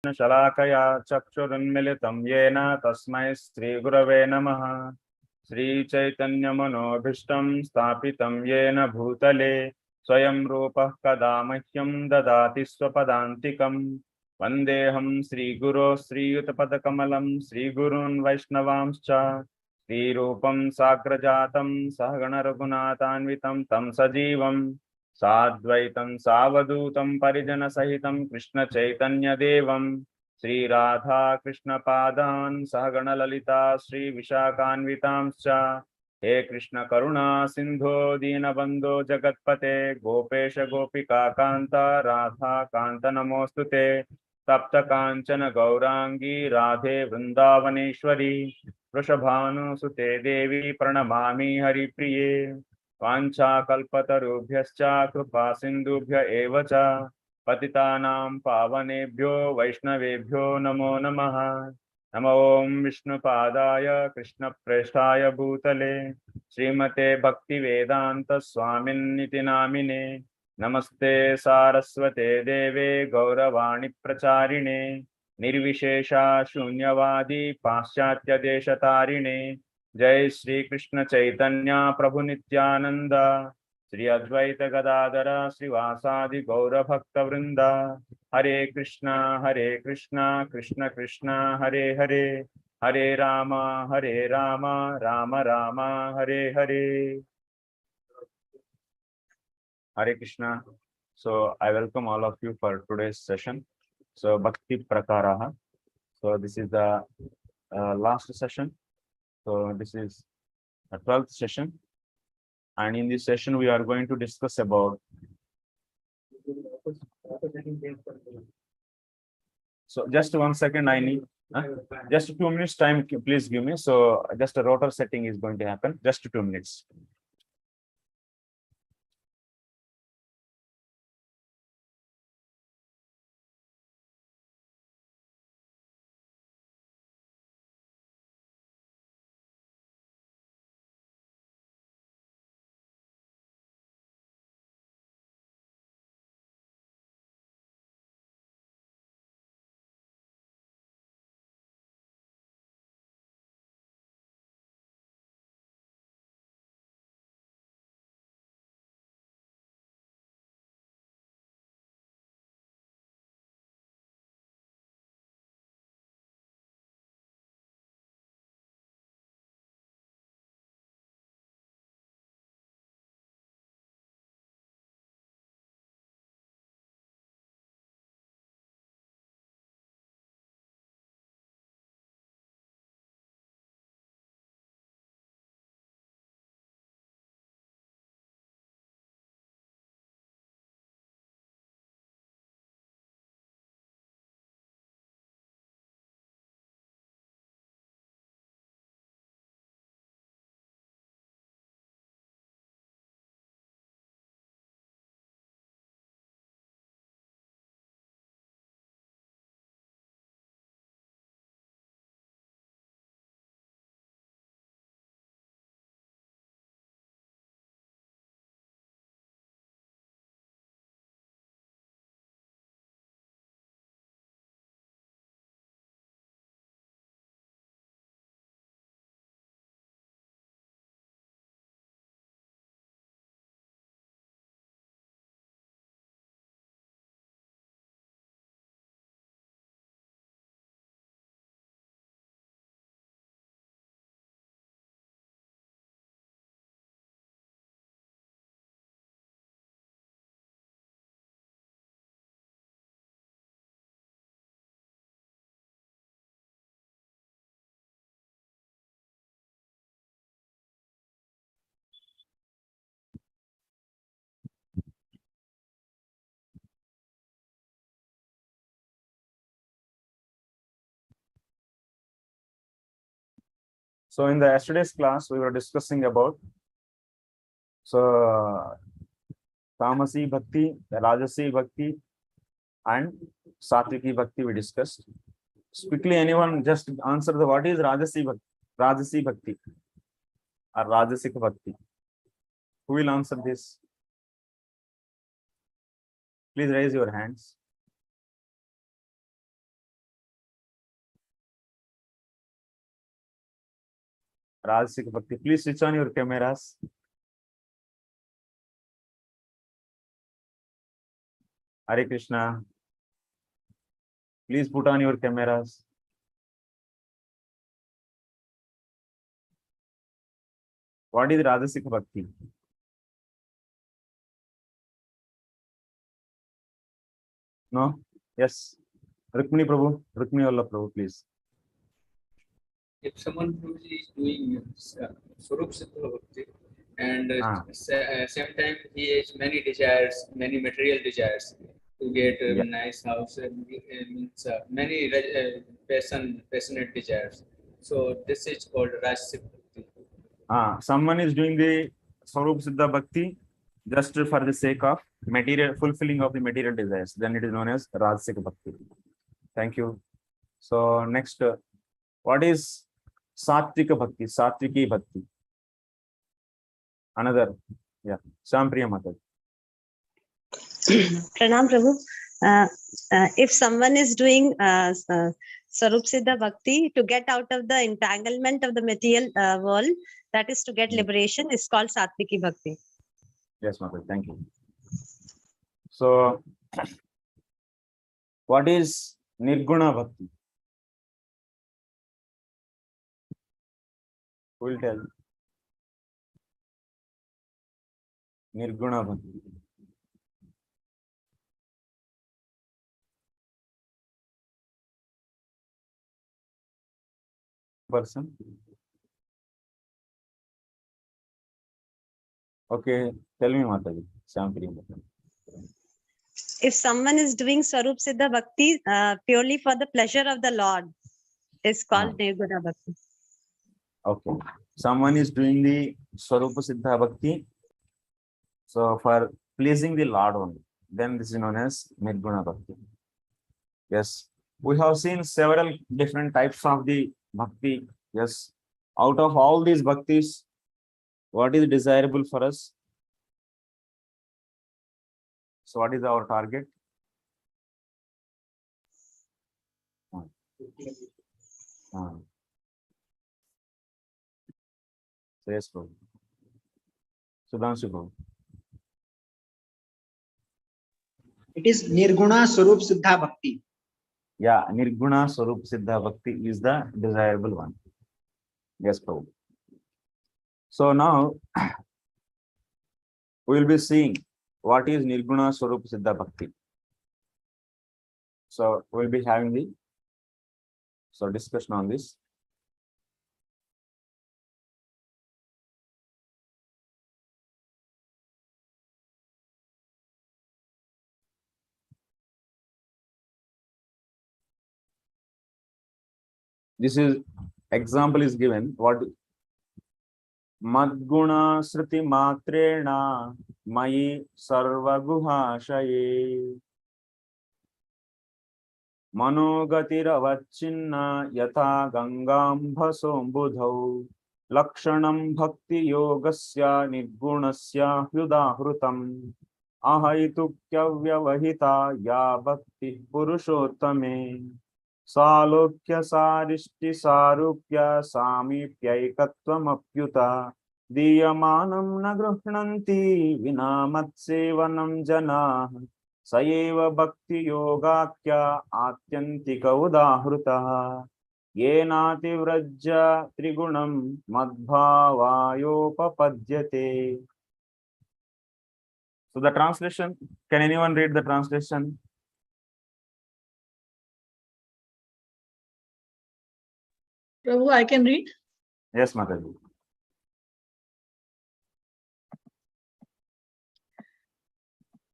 शलाकया चक्षुरुन्मिलितं येन तस्मै श्रीगुरवे नमः। श्रीचैतन्यमनोभीष्टं स्थापितं येन भूतले स्वयं रूपः कदा मह्यं ददाति स्वपदान्तिकं। वन्देऽहं श्रीगुरो श्रीयुतपदकमलं श्रीगुरून् वैष्णवांश्च श्रीरूपं साग्रजातं सहगणरघुनाथान्वितं तं सजीवं साद्वैतं सावधूतं परिजनसहितं कृष्णचैतन्यदेवं श्रीराधा कृष्णपादान् सहगणललिता श्रीविशाखान्वितांश्च। हे कृष्ण करुणा सिंधो दीनबंधो जगत्पते गोपेश गोपिकान्त राधा कांत नमोस्तुते। तप्त कांचन गौरांगी राधे वृंदावनेश्वरी वृषभानुसुते देवी प्रणमामि हरिप्रिये। वाञ्छाकल्पतरुभ्यश्च कृपा सिन्धुभ्य एव च पतितानां पावनेभ्यो वैष्णवेभ्यो नमो नमः। नमो ओं विष्णुपादाय कृष्णप्रेष्ठाय भूतले श्रीमते भक्तिवेदांत स्वामिन्निति नामिने। नमस्ते सारस्वते देवे गौरवाणी प्रचारिणे निर्विशेषा शून्यवादी पाश्चात्य देशतारिणे। जय श्री कृष्ण चैतन्य प्रभु नित्यानंद श्री अद्वैत गदाधर श्रीवासादि गौर भक्त वृंद। हरे Krishna Krishna Krishna Hare Hare Hare Ram Ram Ram Hare Hare. Hare Krishna. So I welcome all of you for today's session. So Bhakti Prakārāḥ. So this is the last session. So this is the 12th session, and in this session we are going to discuss about. So just 1 second, I need just 2 minutes time, please give me. So just a rotor setting is going to happen. Just 2 minutes. So in the yesterday's class, we were discussing about Tamasi Bhakti, Rajasi Bhakti, and Satviki Bhakti we discussed. Quickly, anyone just answer the what is Rajasi Bhakti, Rajasi Bhakti or Rajasik Bhakti? Who will answer this? Please raise your hands. Rajasic Bhakti. Please switch on your cameras. Hare Krishna. Please put on your cameras. What is Rajasic Bhakti? No? Yes. Rukmini Prabhu. Rukmini Valla Prabhu, please. If someone who is doing Swarup Siddha Bhakti and same time he has many desires, many material desires to get a nice house and means many passionate desires. So this is called Rajasic Bhakti. Someone is doing the Swarup Siddha Bhakti just for the sake of material fulfilling of the material desires. Then it is known as Rajasic Bhakti. Thank you. So next, what is Satvika Bhakti? Satviki Bhakti. Another, yeah, Sampriya Mata. Pranam Prabhu. If someone is doing Swarup Siddha Bhakti to get out of the entanglement of the material world, that is to get liberation, is called Satviki Bhakti. Yes, Mata. Thank you. So, what is Nirguna Bhakti? Who will tell? Nirguna Bhakti. Person. Okay, tell me, Mataji. Sampriya Mata. If someone is doing Swarup Siddha Bhakti purely for the pleasure of the Lord, is called Nirguna Bhakti. Okay. Someone is doing the Swarupa Siddha Bhakti. So for pleasing the Lord only. Then this is known as Nirguna Bhakti. Yes. We have seen several different types of the Bhakti. Yes. Out of all these Bhaktis, what is desirable for us? So what is our target? Yes, bro. Sudhanshu bro. It is Nirguna Swarup Siddha Bhakti. Yeah, Nirguna Swarup Siddha Bhakti is the desirable one. Yes, bro. So now we will be seeing what is Nirguna Swarup Siddha Bhakti. So we will be having the discussion on this. This is example is given. What Madguna Sriti Matrena Mayi Sarvaguhashaye Manogatiravacchinna Yatha Gangambhasombudhau Lakshanam Bhakti Yogasya Nirgunasya Hyudahrutam Ahaitukyavyavahita Ya Bhakti Purushottame Salokya Saristi Sarupya Samipyaikatvam Diyamanam Nagruhnanti Vinamatsevanam Jana Sayeva Bhakti Yogakya Atyantika Udahruta Yenati Vrajya Trigunam Madbhavayopapadyate. So the translation, can anyone read the translation? Prabhu, I can read. Yes, Mataji.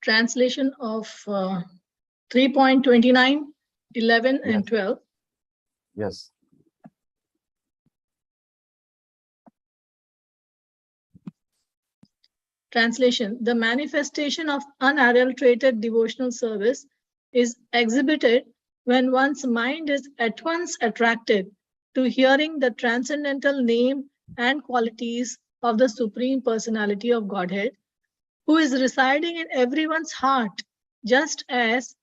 Translation of 3.29, 11, and 12. Yes. Translation: the manifestation of unadulterated devotional service is exhibited when one's mind is at once attracted to hearing the transcendental name and qualities of the Supreme Personality of Godhead, who is residing in everyone's heart, just as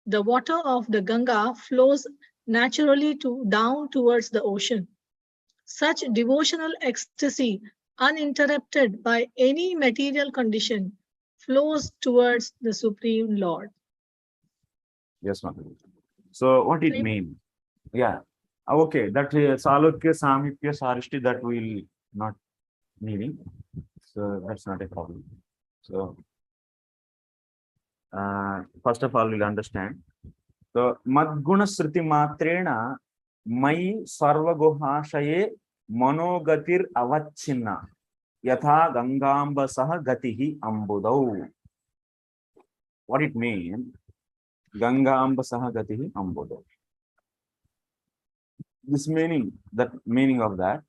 the water of the Ganga flows naturally down towards the ocean. Such devotional ecstasy, uninterrupted by any material condition, flows towards the Supreme Lord. Yes, ma'am. So what it means? Yeah. Okay, that Salukya, Samipya, Sarishti, that we'll not needing. So that's not a problem. So first of all, we'll understand. So Madguna Sriti Matrena Mai Sarvaguhashaye Manogatir Avachinna Yatha Gangamba Saha Gatihi Ambudau. What it means? Gangamba Saha Gatihi Ambudau. This meaning, that meaning of that.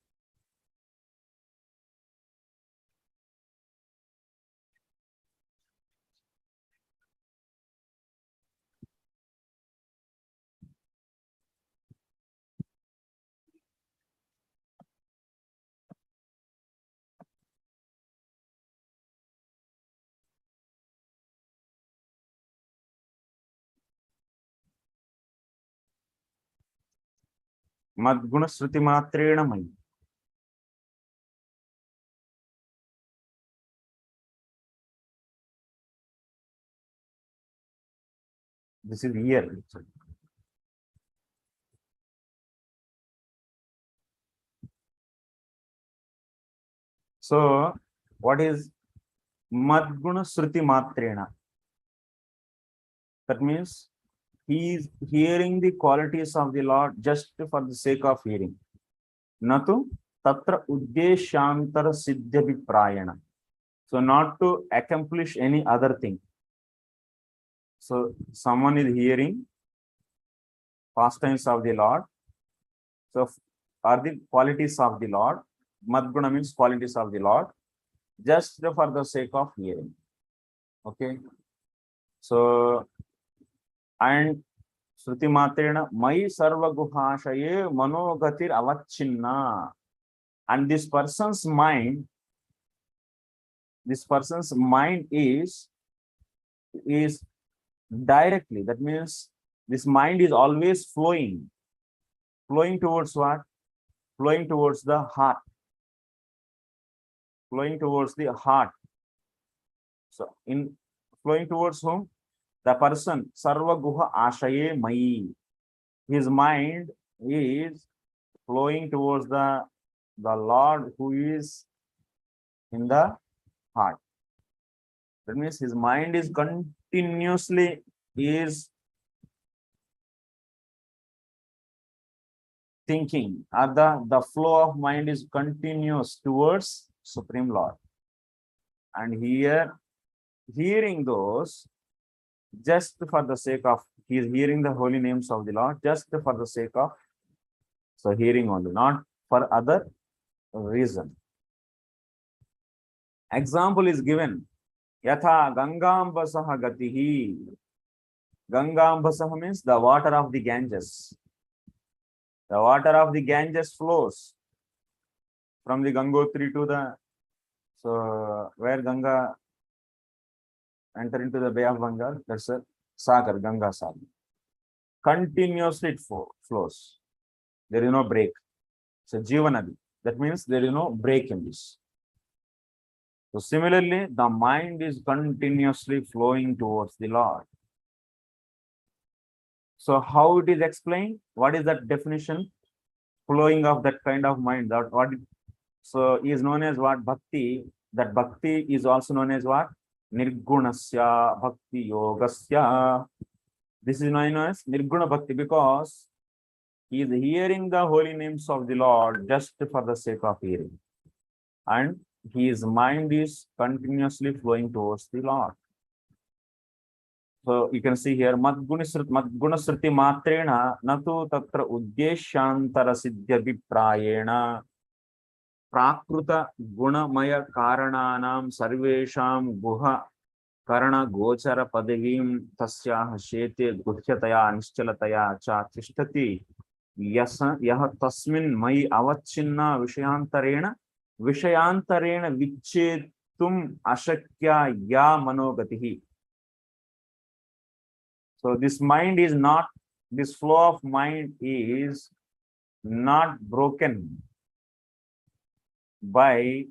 Madguna Sruti Matrena Mai. This is here. So, what is Madguna Sruti Matrena? That means he is hearing the qualities of the Lord just for the sake of hearing. Natu Tatra Uddeshantara Siddhyapi Prayana. So, not to accomplish any other thing. So, someone is hearing pastimes of the Lord. So, are the qualities of the Lord. Madguna means qualities of the Lord, just for the sake of hearing. Okay. So, and Shruti Matrena Mai Sarva Guhashaye Manogatir Avachinna. And this person's mind is directly, that means this mind is always flowing towards what? Flowing towards the heart. Flowing towards the heart. So, in flowing towards whom? The person, Sarva Guha Ashaye Mai. His mind is flowing towards the Lord who is in the heart. That means his mind is continuously thinking, or the flow of mind is continuous towards Supreme Lord. And here, hearing those, just for the sake of, he is hearing the holy names of the Lord, just for the sake of, so hearing only, not for other reason. Example is given, Yatha Gangambasaha Gatihi. Gangambasaha means the water of the Ganges. The water of the Ganges flows from the Gangotri to the, so where Ganga enter into the Bay of Bengal, that's a Sagar, Ganga Sagar. Continuously it flows. There is no break. So Jivanadi. That means there is no break in this. So similarly, the mind is continuously flowing towards the Lord. So how it is explained? What is that definition? Flowing of that kind of mind. That what? So is known as what? Bhakti. That Bhakti is also known as what? Nirgunasya Bhakti Yogasya. This is known as Nirguna Bhakti because he is hearing the holy names of the Lord just for the sake of hearing. And his mind is continuously flowing towards the Lord. So you can see here, Madguna Sruti Matrena Natu Tatra Uddeshantara Siddhyapi Prayena Prakruta Gunamaya Karananam Sarvesham Guha Karana Gochara Padavim Tasya Shete Guhyataya Nishchalataya Cha Tishtati Yaha Tasmin Mai Avachinna Vishayantarena Vichetum Ashakya Ya Manogatihi. So this mind is not, this flow of mind is not broken by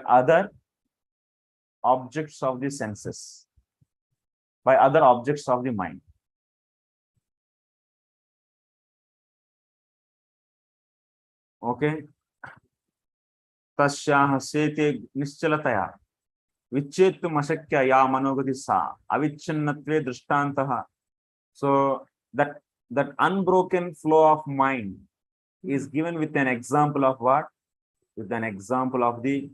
other objects of the senses, by other objects of the mind. Okay. Tasyaha sete nischalатaya vichetum ashakya ya manogati sa avichinnatve drishtantaha. So that unbroken flow of mind is given with an example of what? With an example of the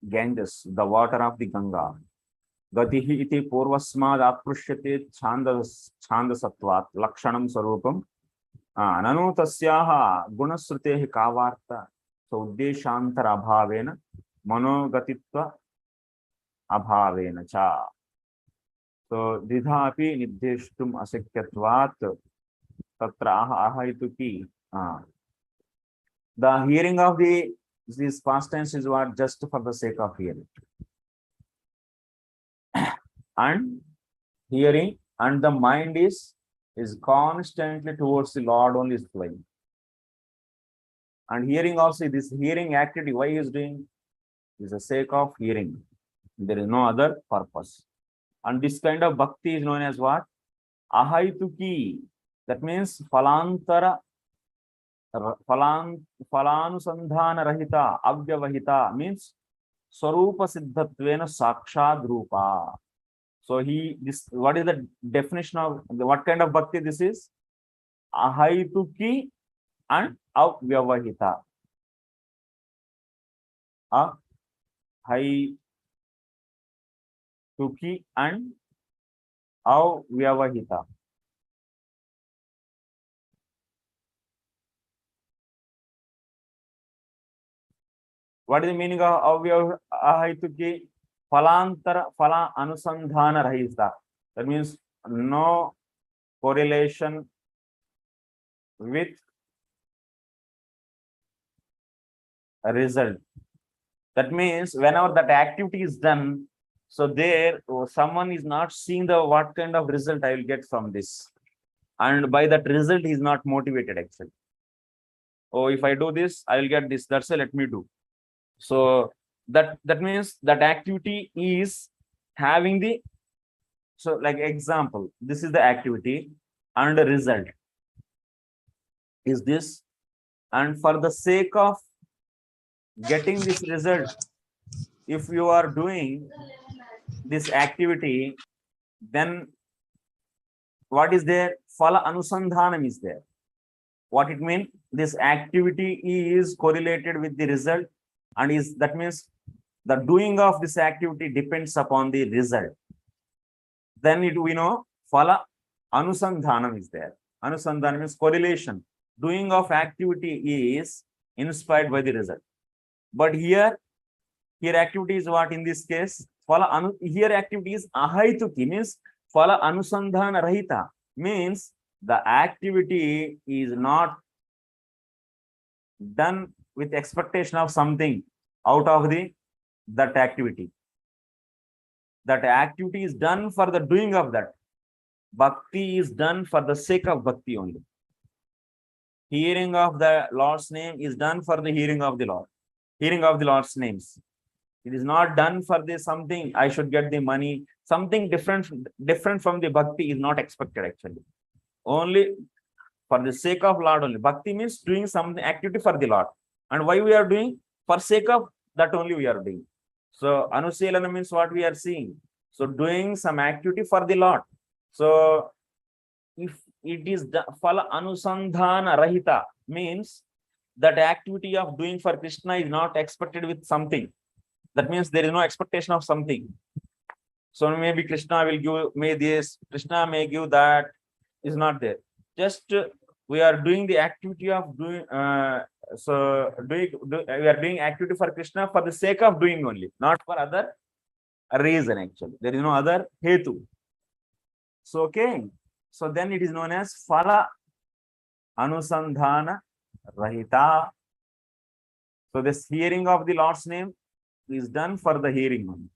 Ganges, the water of the Ganga. Gatihi iti purvasmad aprishyate chandasatvat lakshanam sarupam nanu tasyaha gunasrutehi kavarta so uddeshantara abhavena manogatitva abhavena cha. So didhapi niddeshtum asakyatvat tatra ahaituki. The hearing of this past tense is what? Just for the sake of hearing. And hearing, and the mind is constantly towards the Lord only is flowing. And hearing also, this hearing activity, why he is doing? Is the sake of hearing. There is no other purpose. And this kind of bhakti is known as what? Ahaituki. That means phalantara, phalanusandhana rahita, avyavahita, means swarupa siddhatvena sakshad rupa. So what is the definition of what kind of bhakti this is? Ahaituki and avyavahita. Ahaituki and avyavahita. What is the meaning of ahaituki? Phalantara, phala anusandhana rahita. That means no correlation with a result. That means whenever that activity is done, so there someone is not seeing the what kind of result I will get from this, and by that result he is not motivated actually. Oh, if I do this, I will get this. That's why let me do. So that means that activity is having the, so like example, this is the activity and the result is this, and for the sake of getting this result, if you are doing this activity, then what is there? Phala anusandhanam is there. What it means? This activity is correlated with the result, and that means the doing of this activity depends upon the result. Then we know phala anusandhanam is there. Anusandhanam means correlation. Doing of activity is inspired by the result. But here activity is what in this case? Here activity is ahaituki, means phala anusandhana rahita, means the activity is not done with expectation of something out of that activity. That activity is done for the doing of that. Bhakti is done for the sake of bhakti only. Hearing of the Lord's name is done for the hearing of the Lord. Hearing of the Lord's names. It is not done for this something I should get the money. Something different from the bhakti is not expected actually. Only for the sake of Lord only. Bhakti means doing something activity for the Lord. And why we are doing? For sake of that only we are doing. So anuselana means what we are seeing. So doing some activity for the Lord. So if it is the phala anusandhana rahita, means that activity of doing for Krishna is not expected with something. That means there is no expectation of something. So maybe Krishna will give me this, Krishna may give that, is not there. Just we are doing the activity of doing, we are doing activity for Krishna for the sake of doing only, not for other reason actually. There is no other hetu. So, okay. So then it is known as phala anusandhana rahita. So this hearing of the Lord's name is done for the hearing only.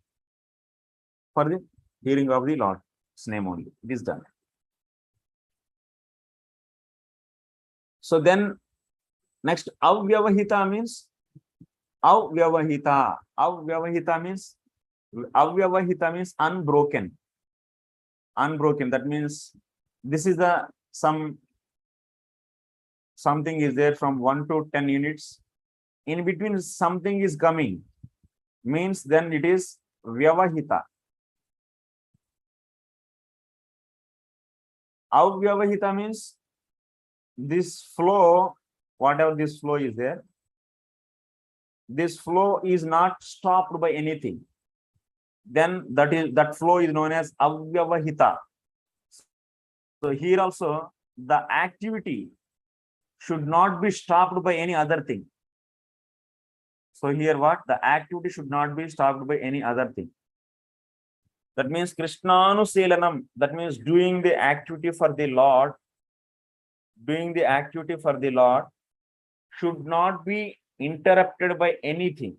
For the hearing of the Lord's name only. It is done. So then Next, avyavahita means avyavahita. Avyavahita means unbroken. Unbroken. That means this is the something is there from 1 to 10 units. In between something is coming, means then it is vyavahita. Avyavahita means this flow, whatever this flow is there, this flow is not stopped by anything. Then that flow is known as avyavahita. So here also the activity should not be stopped by any other thing. So here what? The activity should not be stopped by any other thing. That means Krishnanuselanam, that means doing the activity for the Lord, should not be interrupted by anything.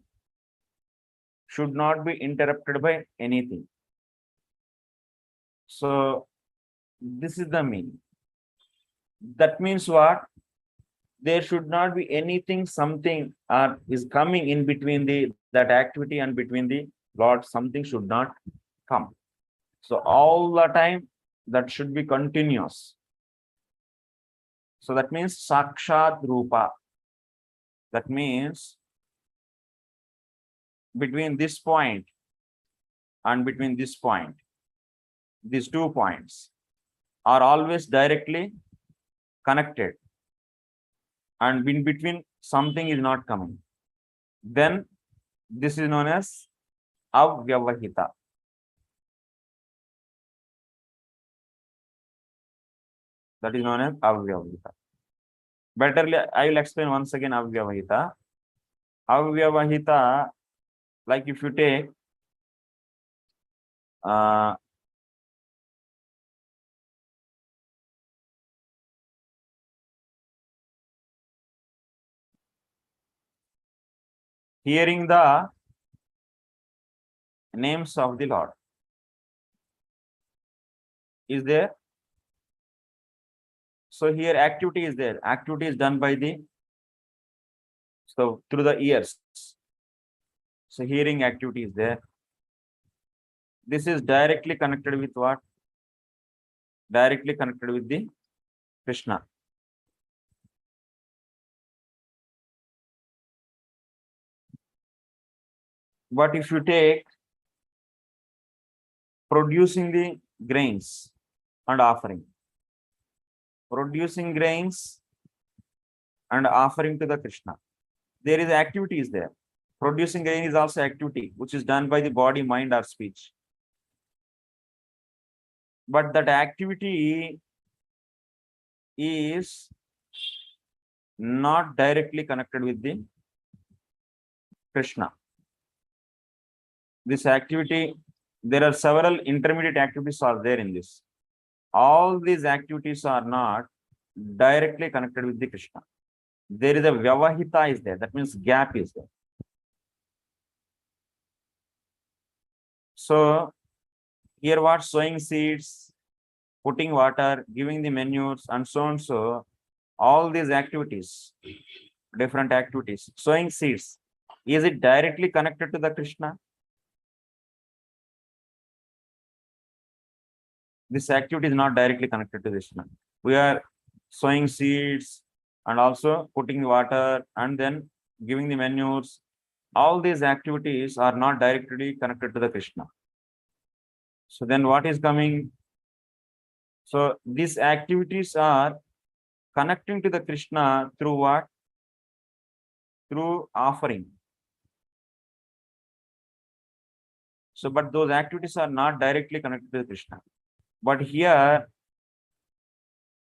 Should not be interrupted by anything. So this is the meaning. That means what? There should not be anything, something is coming in between that activity and between the Lord. Something should not come. So all the time that should be continuous. So that means Sakshat Rupa. That means between this point and between this point, these 2 points are always directly connected, and in between something is not coming. Then this is known as avyavahita. That is known as avyavahita. Better, I will explain once again avyavahita. Avyavahita, like if you take hearing the names of the Lord is there. So here activity is there. Activity is done by through the ears. So hearing activity is there. This is directly connected with what? Directly connected with the Krishna. But if you take producing the grains and offering, producing grains and offering to the Krishna, there is activity is there. Producing grain is also activity which is done by the body, mind, or speech. But that activity is not directly connected with the Krishna. This activity, there are several intermediate activities are there in this. All these activities are not directly connected with the Krishna. There is a vyavahita is there. That means gap is there. So here what? Sowing seeds, putting water, giving the manures, and so on. So all these activities, different activities, sowing seeds, is it directly connected to the Krishna? This activity is not directly connected to Krishna. We are sowing seeds and also putting water and then giving the manures. All these activities are not directly connected to the Krishna. So then what is coming? So these activities are connecting to the Krishna through what? Through offering. So, but those activities are not directly connected to Krishna. But here,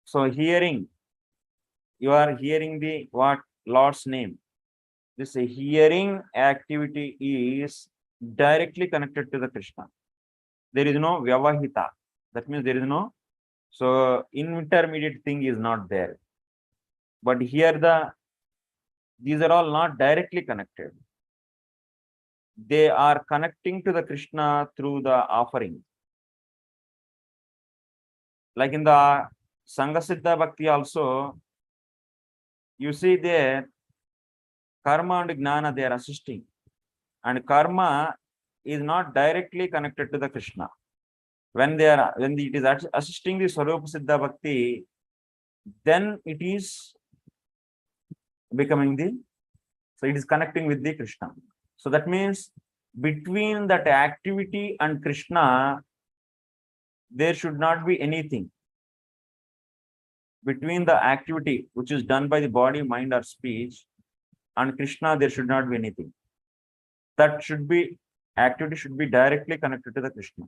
so hearing, you are hearing the what? Lord's name. This hearing activity is directly connected to the Krishna. There is no vyavahita. That means there is no, so intermediate thing is not there. But here these are all not directly connected. They are connecting to the Krishna through the offering. Like in the Sangha Siddha Bhakti also, you see there, karma and gnana, they are assisting. And karma is not directly connected to the Krishna. When it is assisting the Swarupa Siddha Bhakti, then it is becoming so it is connecting with the Krishna. So that means between that activity and Krishna, there should not be anything. Between the activity which is done by the body, mind, or speech and Krishna, there should not be anything. That activity should be directly connected to the Krishna.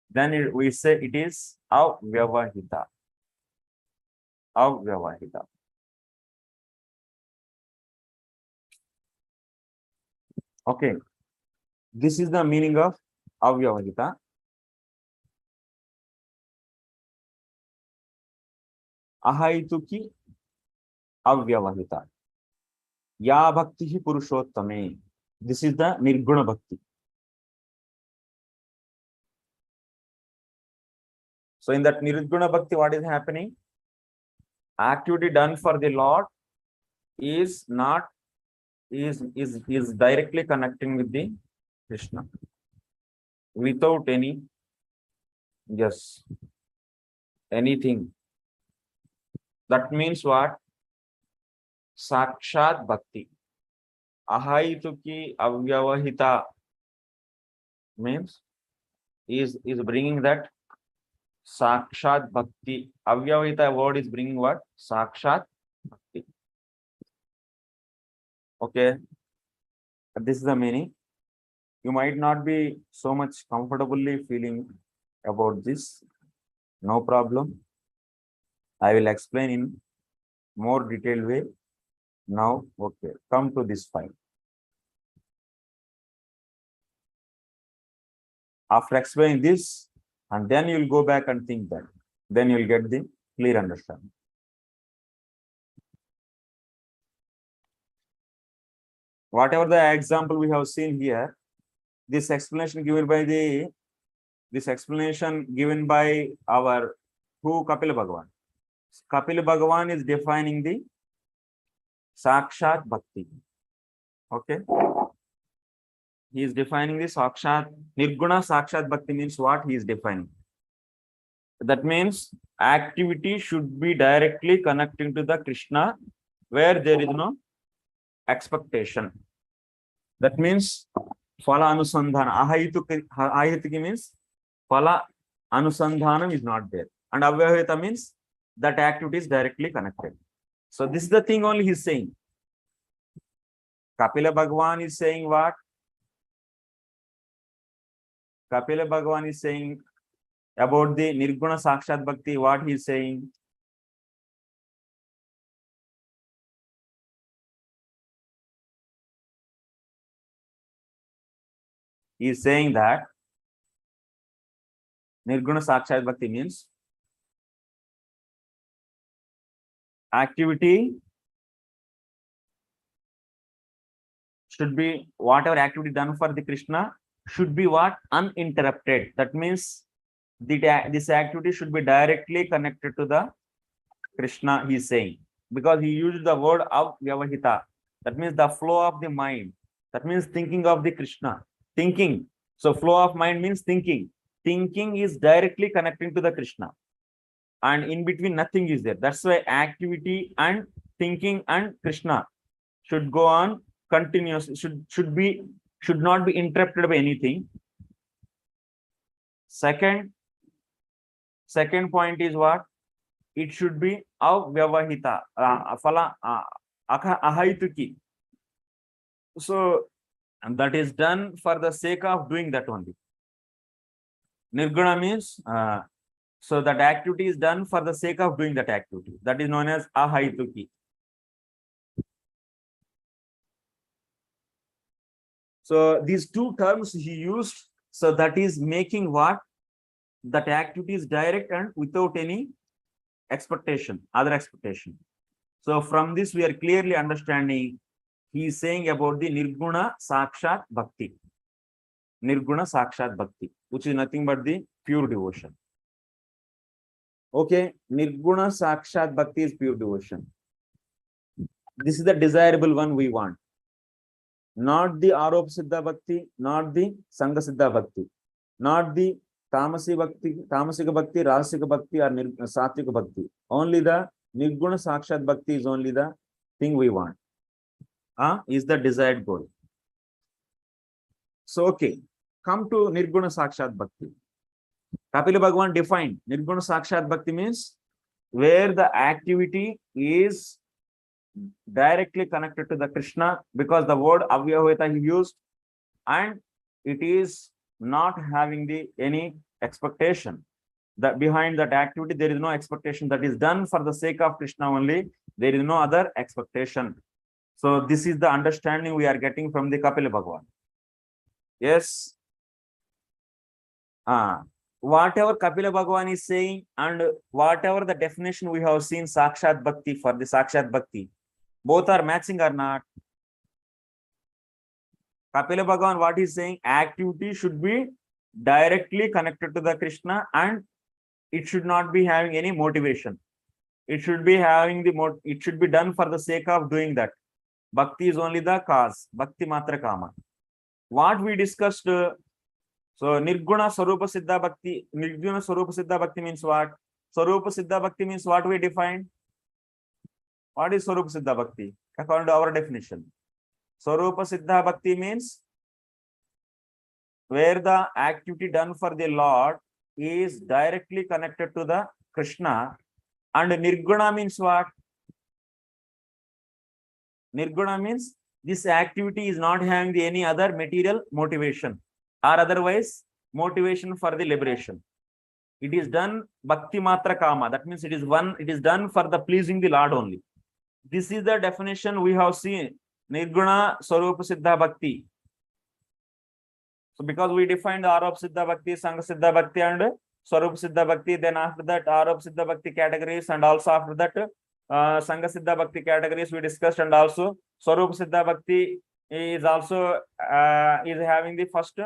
Then we say it is avyavahita. Avyavahita. Okay. This is the meaning of avyavahita. Ahaituki avyavahita. Ya bhakti purushottame. This is the nirguna bhakti. So in that nirguna bhakti, what is happening? Activity done for the Lord is directly connecting with the Krishna without anything. That means what? Sakshat bhakti. Ahaituki avyavahita means is bringing that Sakshat Bhakti. Avyavahita word is bringing what? Sakshat Bhakti. Okay. This is the meaning. You might not be so much comfortably feeling about this. No problem. I will explain in more detailed way. Now, okay. Come to this file. After explaining this, and then you'll go back and think that. Then you'll get the clear understanding. Whatever the example we have seen here, this explanation given by our Kapila Bhagavan. Kapila Bhagavan is defining the Sakshat Bhakti. Okay. He is defining the Sakshat, Nirguna Sakshat Bhakti means what he is defining. That means activity should be directly connecting to the Krishna where there is no expectation. That means Phala Anusandhana. Ahayituki means Phala Anusandhanam is not there. And Avyavahita means that activity is directly connected. So this is the thing only he is saying. Kapila Bhagavan is saying what? Kapila Bhagavan is saying about the Nirguna Sakshat Bhakti, what he is saying? He is saying that Nirguna Sakshat Bhakti means activity should be, whatever activity done for the Krishna should be what? Uninterrupted. That means this activity should be directly connected to the Krishna, he is saying. Because he used the word avyavahita. That means the flow of the mind. That means thinking of the Krishna. Thinking. So flow of mind means thinking. Thinking is directly connecting to the Krishna. And in between nothing is there. That's why activity and thinking and Krishna should go on continuously, should not be interrupted by anything. Second point is what? It should be avyavahita, ahaituki. So, and that is done for the sake of doing that only. Nirguna means, so that activity is done for the sake of doing that activity. That is known as ahaituki. So these two terms he used, so that is making what? That activity is direct and without any expectation, other expectation. So from this we are clearly understanding he is saying about the Nirguna Sakshat Bhakti. Nirguna Sakshat Bhakti, which is nothing but the pure devotion. Okay, Nirguna Sakshat Bhakti is pure devotion. This is the desirable one we want. Not the Aropa Siddha Bhakti, not the Sangha Siddha Bhakti, not the Tamasic Bhakti, Rajasic Bhakti, or Satvika Bhakti. Only the Nirguna Sakshat Bhakti is only the thing we want. Is the desired goal. So, okay, come to Nirguna Sakshat Bhakti. Kapila Bhagavan defined Nirguna Sakshat Bhakti means where the activity is directly connected to the Krishna, because the word Avyavahita he used, and it is not having any expectation. That behind that activity there is no expectation, that is done for the sake of Krishna only. There is no other expectation. So this is the understanding we are getting from the Kapila Bhagavan. Yes. Whatever Kapila Bhagavan is saying and whatever the definition we have seen Sakshat Bhakti for the Sakshat Bhakti, both are matching or not? Kapila Bhagavan, what is saying? Activity should be directly connected to the Krishna and it should not be having any motivation. It should be having it should be done for the sake of doing that. Bhakti is only the cause. Bhakti matra kama. What we discussed, so Nirguna Swarupa Siddha Bhakti, Nirguna Swarupa Siddha Bhakti means what? Swarupa Siddha Bhakti means what we defined? What is Swarupa Siddha Bhakti? According to our definition. Swarupa Siddha Bhakti means where the activity done for the Lord is directly connected to the Krishna. And Nirguna means what? Nirguna means this activity is not having any other material motivation or otherwise motivation for the liberation. It is done Bhakti Matra Kama. That means it is done for the pleasing the Lord only. This is the definition we have seen. Nirguna Swarupa Siddha Bhakti. So because we defined Aropa Siddha Bhakti, Sangha Siddha Bhakti and Swarupa Siddha Bhakti, then after that Aropa Siddha Bhakti categories, and also after that Sangha Siddha Bhakti categories we discussed, and also Swarupa Siddha Bhakti is also is having the first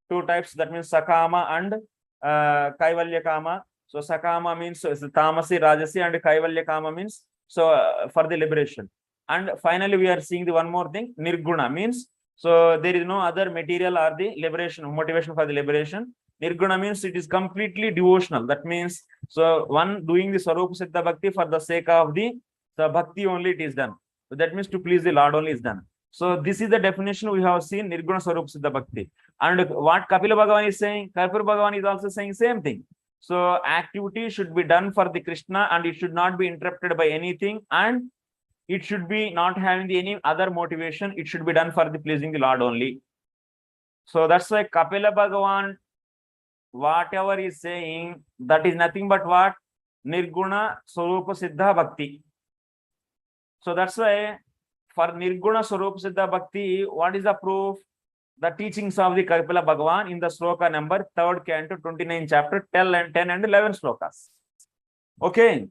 two types, that means Sakama and Kaivalya Kama. So Sakama means Tamasi, Rajasi, and Kaivalya Kama means for the liberation. And finally we are seeing the one more thing, Nirguna means so there is no other material or the liberation motivation for the liberation. Nirguna means it is completely devotional. That means so one doing the Swarupa Siddha Bhakti for the sake of the Bhakti only it is done. So that means to please the Lord only is done. So this is the definition we have seen, Nirguna Swarupa Siddha Bhakti. And what Kapila Bhagavan is saying, Kapila Bhagavan is also saying same thing. So activity should be done for the Krishna and it should not be interrupted by anything, and it should be not having any other motivation. It should be done for the pleasing the Lord only. So that's why Kapila Bhagavan, whatever is saying, that is nothing but what? Nirguna Swarupa Siddha Bhakti. So that's why for Nirguna Swarupa Siddha Bhakti, what is the proof? The teachings of the Kapila Bhagavan in the sloka number 3rd canto 29 chapter 10 and 11 slokas. Okay,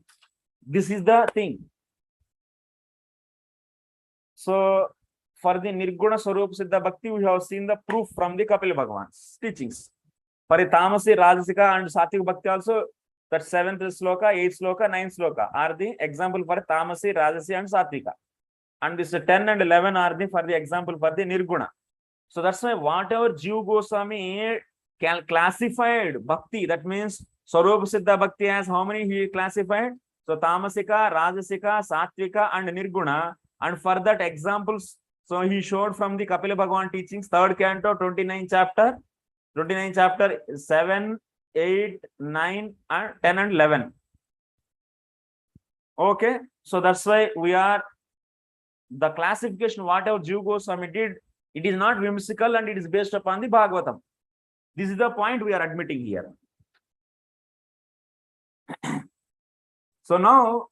this is the thing. So for the Nirguna Swarupa Siddha Bhakti, we have seen the proof from the Kapila Bhagavan's teachings. For the Tamasi, Rajasika and Satvika Bhakti also, that 7th sloka, 8th sloka, 9th sloka are the example for Tamasi, Rajasi and Satvika. And this 10 and 11 are the for the example for the Nirguna. So that's why whatever Jiva Goswami classified Bhakti, that means Swarupa Siddha Bhakti has how many he classified? So Tamasika, Rajasika, Satvika and Nirguna. And for that examples, so he showed from the Kapila Bhagavan teachings, 3rd canto, 29 chapter 7, 8, 9, and 10 and 11. Okay, so that's why we are the classification, whatever Jiva Goswami did, it is not whimsical and it is based upon the Bhagavatam. This is the point we are admitting here. So now,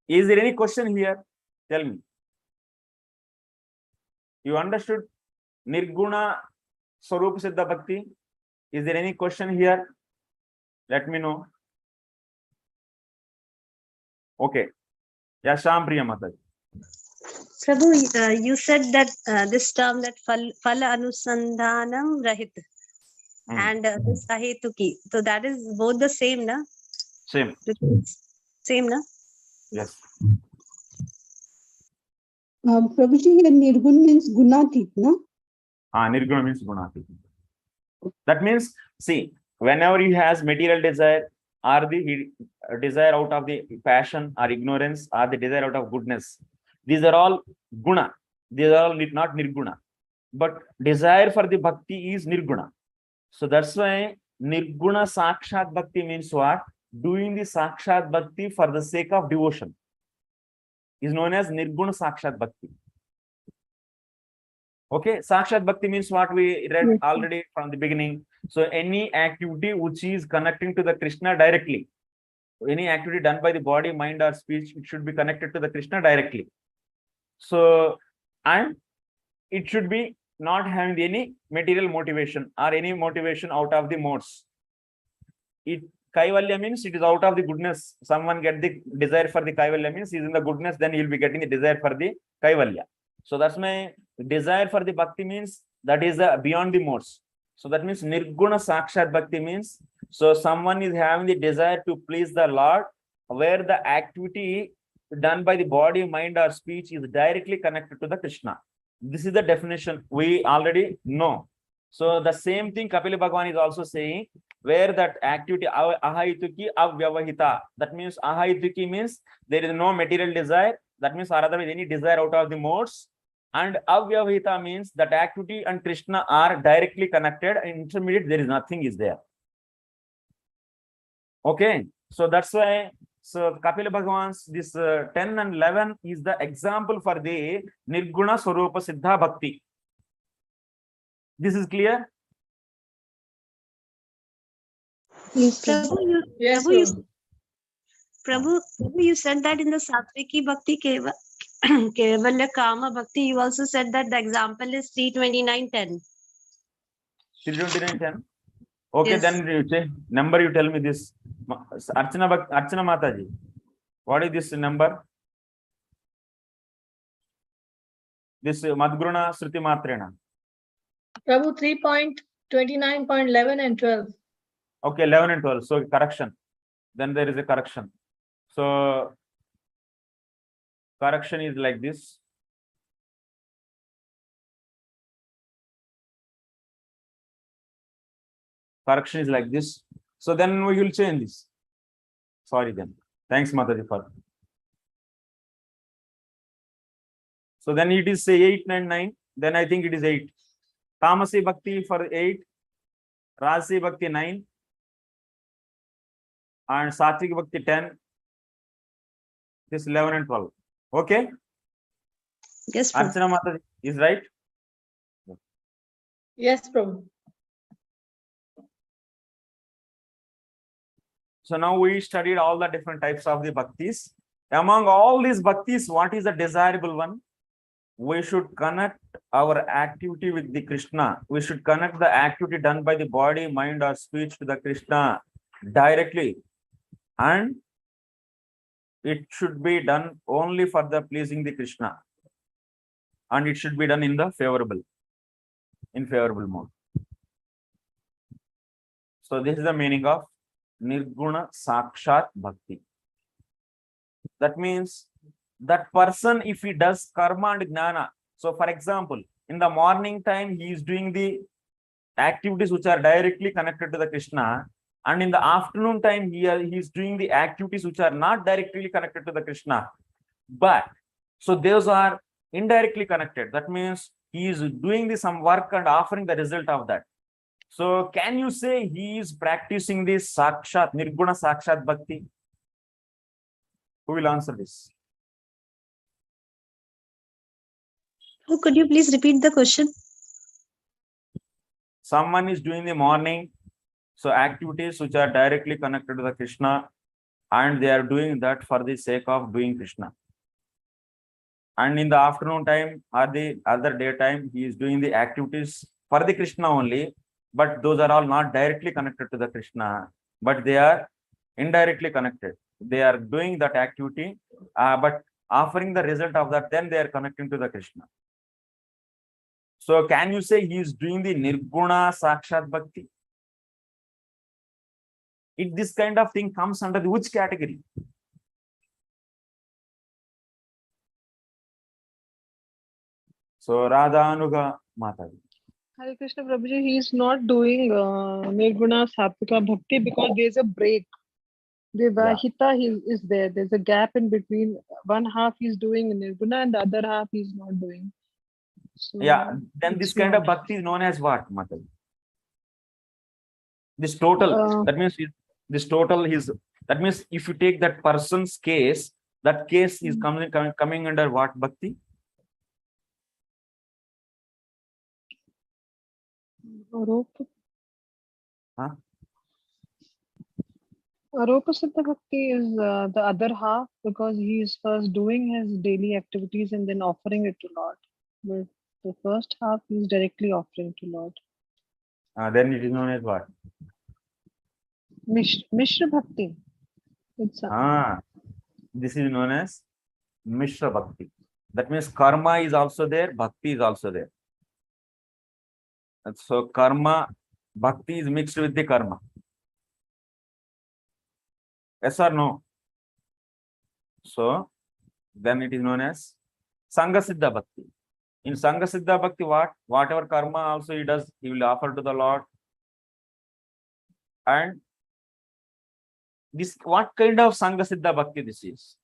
is there any question here? Tell me. You understood Nirguna Swarupa Siddha Bhakti? Is there any question here? Let me know. Okay. Yeah, Sham Priya Mataji. Prabhu, you said that this term that Phala Anusandhanam Rahit and this Ahetuki. So that is both the same, na? Same. Same, na? Yes. Prabhuji, here Nirgun means Gunatit, no? Nirguna means Gunatit. That means, see, whenever he has material desire, or the desire out of the passion or ignorance, or the desire out of goodness, these are all guna. These are all not nirguna. But desire for the bhakti is nirguna. So that's why nirguna sakshat bhakti means what? Doing the sakshat bhakti for the sake of devotion is known as nirguna sakshat bhakti. Okay, sakshat bhakti means what we read already from the beginning. So any activity which is connecting to the Krishna directly, any activity done by the body, mind, or speech, it should be connected to the Krishna directly. So, and it should be not having any material motivation or any motivation out of the modes. It Kaivalya means it is out of the goodness. Someone get the desire for the Kaivalya means he is in the goodness, then he will be getting the desire for the Kaivalya. So that's my desire for the bhakti means that is beyond the modes. So that means nirguna sakshat bhakti means, so someone is having the desire to please the Lord, where the activity done by the body, mind, or speech is directly connected to the Krishna. This is the definition we already know. So the same thing Kapila Bhagavan is also saying, where that activity ahaituki avyavahita. That means ahaituki means there is no material desire. That means otherwise any desire out of the modes. And avyavahita means that activity and Krishna are directly connected. And intermediate, there is nothing is there. Okay, so that's why. So Kapila Bhagavan's this 10 and 11 is the example for the Nirguna Swarupa Siddha Bhakti. This is clear? Yes, Prabhu, Yes, Prabhu, you said that in the Satviki Bhakti Kevalya Kama Bhakti, you also said that the example is 329:10. 329:10. Okay, Yes. then you say, number you tell me this. Archana Mataji, what is this number? This Madguruna Sruti Matrena. Prabhu 3.29.11 and 12. Okay, 11 and 12. So correction. Then there is a correction. So correction is like this. Correction is like this. So then we will change this. Sorry then. Thanks, Mataji, for. So then it is say 8, 9, 9. Then I think it is 8. Tamasi Bhakti for 8. Rajasi Bhakti 9. And Satvik Bhakti 10. This 11 and 12. Okay? Yes, Prabhu. Archana Mataji is right? Yes, Prabhu. So now we studied all the different types of the bhaktis. Among all these bhaktis, what is the desirable one? We should connect our activity with the Krishna. We should connect the activity done by the body, mind, or speech to the Krishna directly. And it should be done only for the pleasing the Krishna. And it should be done in the favorable mode. So this is the meaning of Nirguna Sakshat Bhakti. That means that person, if he does karma and jnana, so for example, in the morning time, he is doing the activities which are directly connected to the Krishna, and in the afternoon time, he is doing the activities which are not directly connected to the Krishna, but so those are indirectly connected. That means he is doing some work and offering the result of that. So can you say he is practicing this Sakshat, Nirguna Sakshat Bhakti? Who will answer this? Oh, could you please repeat the question? Someone is doing the morning, so activities which are directly connected to the Krishna, and they are doing that for the sake of doing Krishna. And in the afternoon time or the other daytime, he is doing the activities for the Krishna only, but those are all not directly connected to the Krishna, but they are indirectly connected. They are doing that activity, but offering the result of that, then they are connecting to the Krishna. So can you say he is doing the Nirguna Sakshat Bhakti? If this kind of thing comes under the which category? So Radhanuga Mataji. Hare Krishna Prabhuji, he is not doing Nirguna Satvika Bhakti because there is a break. The Vahita is there. There's a gap in between. One half he's doing Nirguna and the other half he's not doing. So Yeah, then this it's kind of not- bhakti is known as what, Mataji? This total, that means this total is, that means if you take that person's case, that case is coming under what bhakti? Aropa. Huh? Aropa Siddha Bhakti is the other half because he is first doing his daily activities and then offering it to Lord. But the first half he is directly offering to Lord. Then it is known as what? Mishra Bhakti. It's This is known as Mishra Bhakti. That means karma is also there, bhakti is also there. And so karma, bhakti is mixed with the karma. Yes or no? So then it is known as Sangha Siddha Bhakti. In Sangha Siddha Bhakti, whatever karma also he does, he will offer to the Lord. And this, what kind of Sangha Siddha Bhakti this is?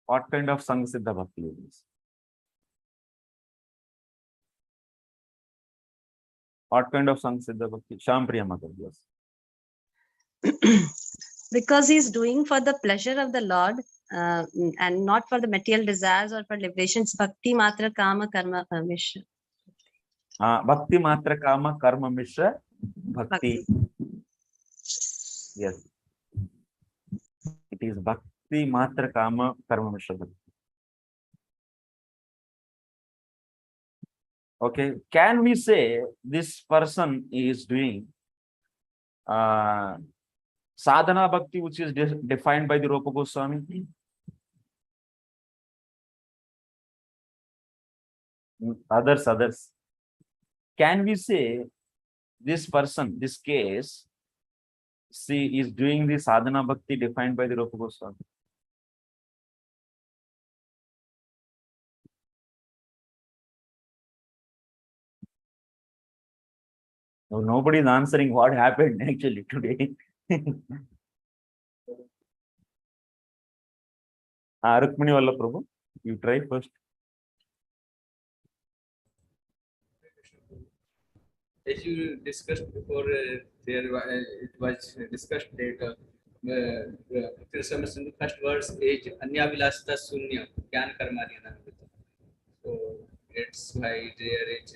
What kind of Sangha Siddha Bhakti is this? What kind of Sangha Siddha Bhakti? Shampriya Mataji, yes. Because he's doing for the pleasure of the Lord and not for the material desires or for liberations. Bhakti matra kama karma mishra. Bhakti matra kama karma mishra bhakti. Yes. It is bhakti matra kama karma mishra bhakti. Okay. Can we say this person is doing sadhana bhakti, which is defined by the Rupa Goswami? Others. Can we say this person, this case, is doing the sadhana bhakti defined by the Rupa Goswami? No, nobody is answering what happened actually today. Rukmini Valla Prabhu, you try first. As you discussed before, it was discussed that the first verse is Anya Vilasata Sunya Gyan Karmarina. So that's why there is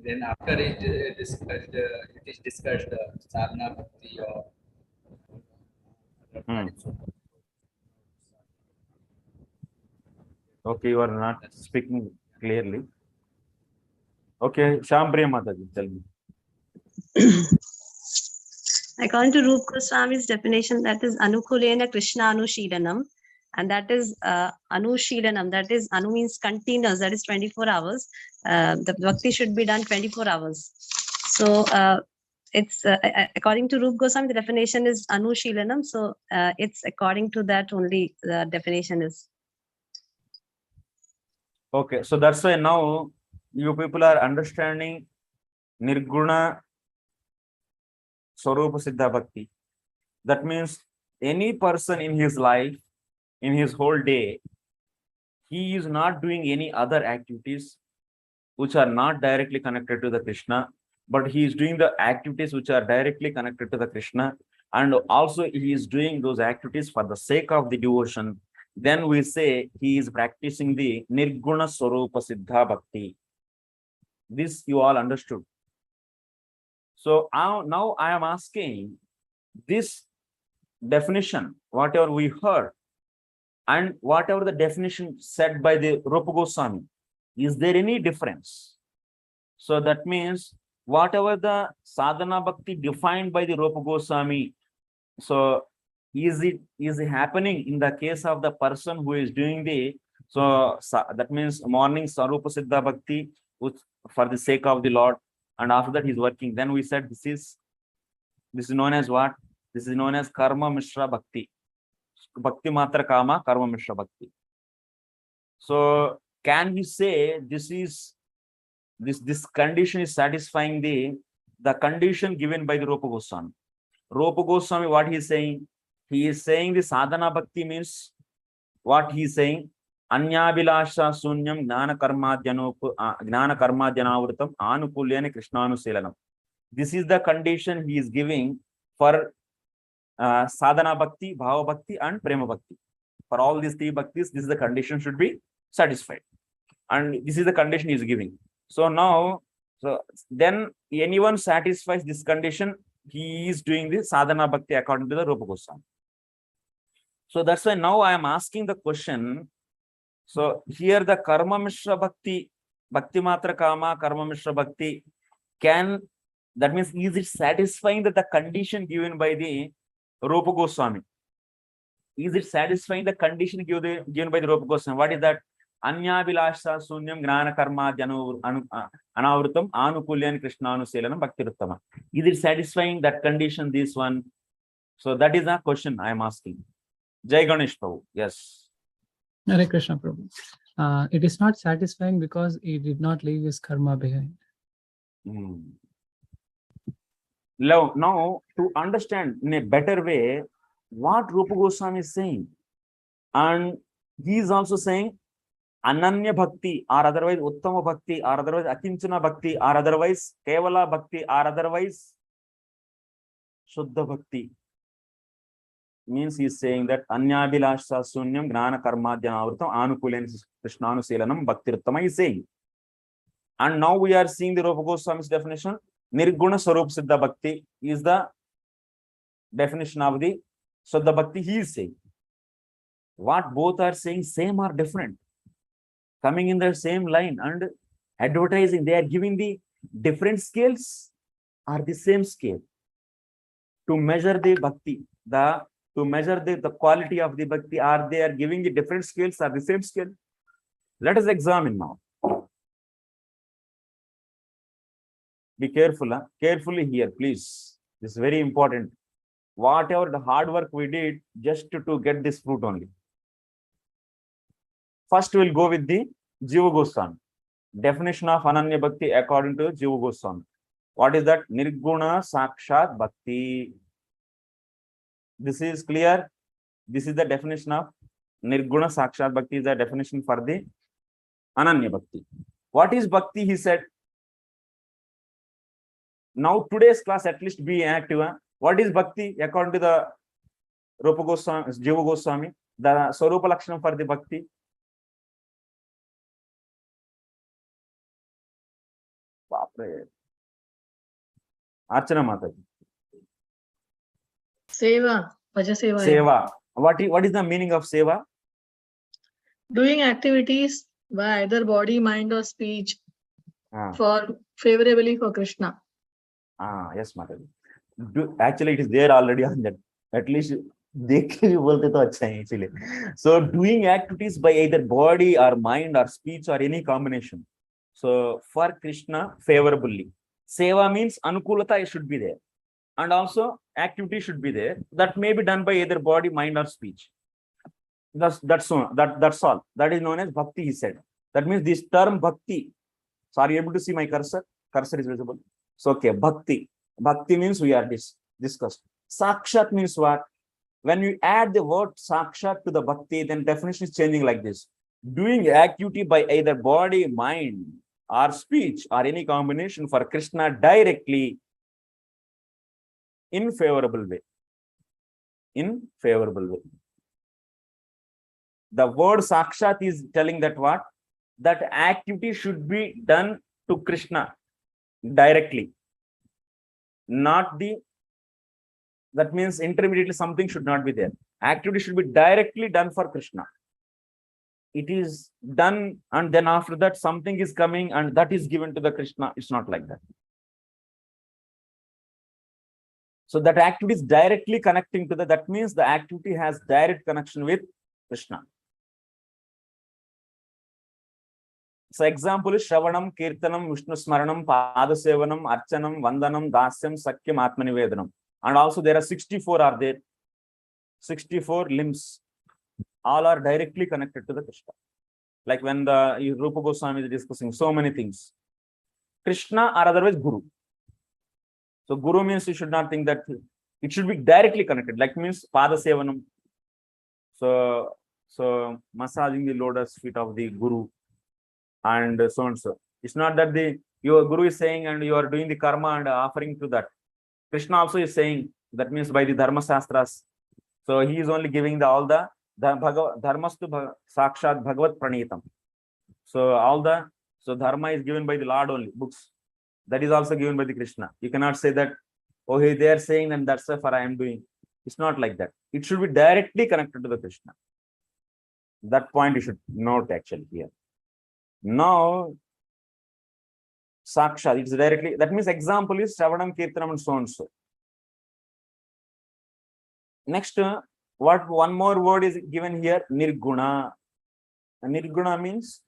then after it discussed it is discussed sadhana bhakti or Okay, you are not speaking clearly. Okay, Shampriya Mataji, tell me. According to Rupa Goswami's definition, that is Anukulena Krishna Anushilanam. And that is Anushilanam. That is Anu means continuous. That is 24 hours. The bhakti should be done 24 hours. So it's according to Rupa Goswami, the definition is Anushilanam. So it's according to that only the definition is. Okay, so that's why now you people are understanding Nirguna Swarupa Siddha Bhakti. That means any person in his life, in his whole day, he is not doing any other activities which are not directly connected to the Krishna, but he is doing the activities which are directly connected to the Krishna, and also he is doing those activities for the sake of the devotion. Then we say he is practicing the Nirguna Swarupa Siddha Bhakti. This you all understood. So now I am asking this definition, whatever we heard, and whatever the definition said by the Rupa Goswami, is there any difference? So that means whatever the sadhana bhakti defined by the Rupa Goswami, so is it happening in the case of the person who is doing the, so that means morning Swarupa Siddha Bhakti for the sake of the Lord, and after that he's working. Then we said this is known as what? This is known as Karma Mishra Bhakti. Bhakti Matra Kama Karma Mishra Bhakti. So can we say this condition is satisfying the condition given by the Rupa Goswami? Rupa Goswami, what he is saying? He is saying the sadhana bhakti means what he is saying? Anyabhilasha sunyam gnana karmadyanavritam anukulyane krishnanuselanam. This is the condition he is giving for sadhana bhakti, bhava bhakti, and prema bhakti. For all these three bhaktis, this is the condition should be satisfied. And this is the condition he is giving. So now, then anyone satisfies this condition, he is doing the sadhana bhakti according to the Rupa Goswami. So that's why now I am asking the question. So here the karma mishra bhakti, bhakti matra kama, karma mishra bhakti, that means is it satisfying that the condition given by the Rupa Goswami? Is it satisfying the condition given by the Rupa Goswami? What is that? Anyabhilasha sunyam gnana karma anavritam anukulyan krishnanuselanam bhaktiruttama. Is it satisfying that condition, this one? So that is the question I am asking. Jai Ganesh Prabhu. Yes. Hare Krishna Prabhu. It is not satisfying because he did not leave his karma behind. Now, to understand in a better way what Rupa Goswami is saying, and he is also saying Ananya Bhakti, or otherwise Uttama Bhakti, or otherwise Akinchana Bhakti, or otherwise Kevala Bhakti, or otherwise Shuddha Bhakti. Means he is saying that Anyabhilasha Sunyam Gnana Karmadyanavritam Anukulen Krishnanuselanam Bhaktiruttama is saying. And now we are seeing the Rupa Goswami's definition. Nirguna Sarup Siddha Bhakti is the definition of the Siddha Bhakti he is saying. What both are saying, same or different, coming in the same line and advertising, they are giving the different scales or the same scale to measure the bhakti, to measure the quality of the bhakti, or they are giving the different scales or the same scale. Let us examine now. Be careful, carefully here, please. This is very important. Whatever the hard work we did just to get this fruit only. First, we'll go with the Jiva Goswami. Definition of Ananya Bhakti according to Jiva Goswami. What is that? Nirguna Sakshat Bhakti. This is clear. This is the definition of Nirguna Sakshat Bhakti, is the definition for the Ananya Bhakti. What is Bhakti? He said. Now today's class at least be active. What is Bhakti according to the Rupa Goswami, Jiva Goswami? The Swarupa Lakshanam for the Bhakti. Archana Mataji. Seva, Bhaja Seva. Seva. What is the meaning of Seva? Doing activities by either body, mind, or speech favorably for Krishna. Yes, Mataji. Actually, it is there already on that. At least so doing activities by either body or mind or speech or any combination. So for Krishna favorably. Seva means anukulata should be there. And also activity should be there. That may be done by either body, mind, or speech. That's all. That is known as Bhakti, he said. That means this term Bhakti. So are you able to see my cursor? Cursor is visible. So okay, Bhakti. Bhakti means we are discussed. Sakshat means what? When we add the word Sakshat to the Bhakti, then definition is changing like this. Doing activity by either body, mind, or speech, or any combination for Krishna directly in favorable way. In favorable way. The word Sakshat is telling that what? That activity should be done to Krishna directly. Not that means intermediately something should not be there. Activity should be directly done for Krishna. It is done and then after that something is coming and that is given to the Krishna. It's not like that. So that activity is directly connecting to that means the activity has direct connection with Krishna. So example is Shravanam, Kirtanam, Vishnu Smaranam, Padasevanam, Archanam, Vandanam, Dasyam, Sakyam, Atmanivedanam. And also there are 64 are there. 64 limbs. All are directly connected to the Krishna. Like when the Rupa Goswami is discussing so many things. Krishna or otherwise Guru. So Guru means you should not think that it should be directly connected. Like means Pada Sevanam. So massaging the lotus feet of the Guru and so and so. It's not that your Guru is saying and you are doing the karma and offering to that. Krishna also is saying, that means by the Dharma Shastras. So he is only giving all the Dharmastu Sakshat Bhagavat Pranitam. So Dharma is given by the Lord only, books. That is also given by the Krishna. You cannot say that, oh, hey, they are saying and that's what I am doing. It's not like that. It should be directly connected to the Krishna. That point you should note actually here. Now, Sakshat, it's directly, that means example is Shravanam, Kirtanam and so and so. Next, what one more word is given here? Nirguna. And Nirguna means,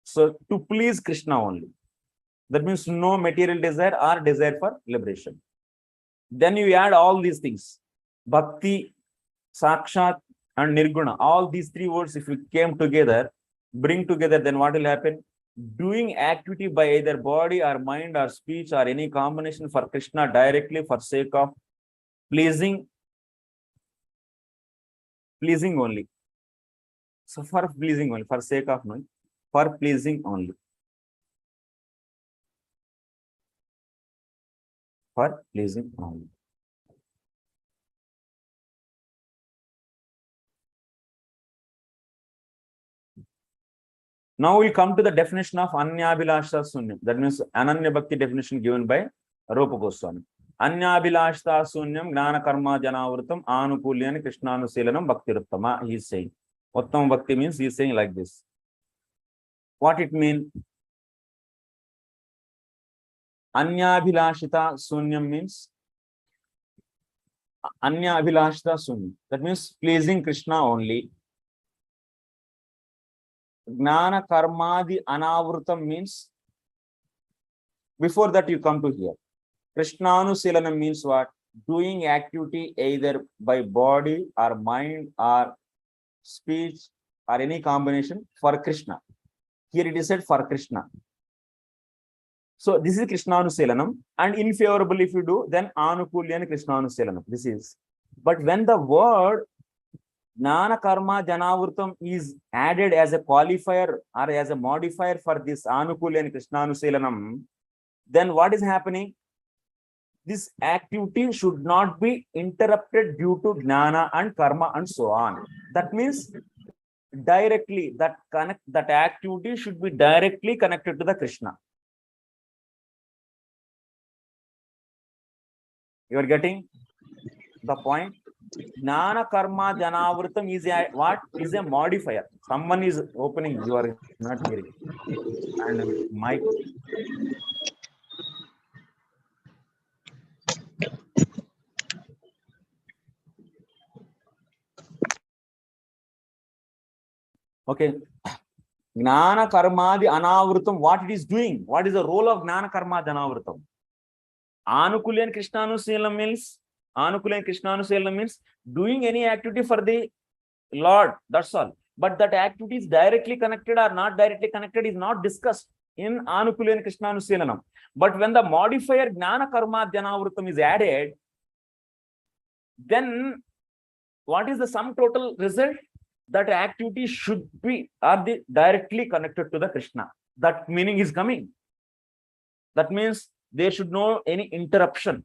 so to please Krishna only. That means no material desire or desire for liberation. Then you add all these things. Bhakti, Sakshat and Nirguna. All these three words, if you came together, bring together, then what will happen? Doing activity by either body or mind or speech or any combination for Krishna directly for sake of pleasing only. So for pleasing only, for sake of knowing, for pleasing only. For pleasing only. Now we come to the definition of Anyabhilasha Sunyam. That means Ananya Bhakti definition given by Rupa Goswami. Anyabhilasha Sunyam Gnana Karma Janavrutam Anukulyan Krishnanuselanam Bhakti Ruttama. He is saying. Uttama Bhakti means he is saying like this. What it means? Anyabhilashita Sunyam means Anyabhilashita Sunyam. That means pleasing Krishna only. Gnana Karmadi Anavrutam means before that you come to here. Krishnanuselanam means what? Doing activity either by body or mind or speech or any combination for Krishna. Here it is said for Krishna. So this is Krishnanuselanam, and unfavorable if you do, then Anukulyan Krishnanuselanam. This is. But when the word Jnana Karma Janavrutam is added as a qualifier or as a modifier for this Anukulyan Krishnanuselanam, then what is happening? This activity should not be interrupted due to Jnana and Karma and so on. That means directly that activity should be directly connected to the Krishna. You are getting the point? Jnana Karma Janavrutam is what? Is a modifier. Someone is opening, you are not hearing. And mic. Okay. Gnana Karmadi Anavrutam, what it is doing? What is the role of Gnana Karma Janavrutam? Anukulyan Krishnanuselanam means doing any activity for the Lord. That's all. But that activity is directly connected or not directly connected is not discussed in Anukulyan Krishnanuselanam. But when the modifier Gnana Karma Janavrutam is added, then what is the sum total result? That activity should be directly connected to the Krishna. That meaning is coming. That means there should no any interruption.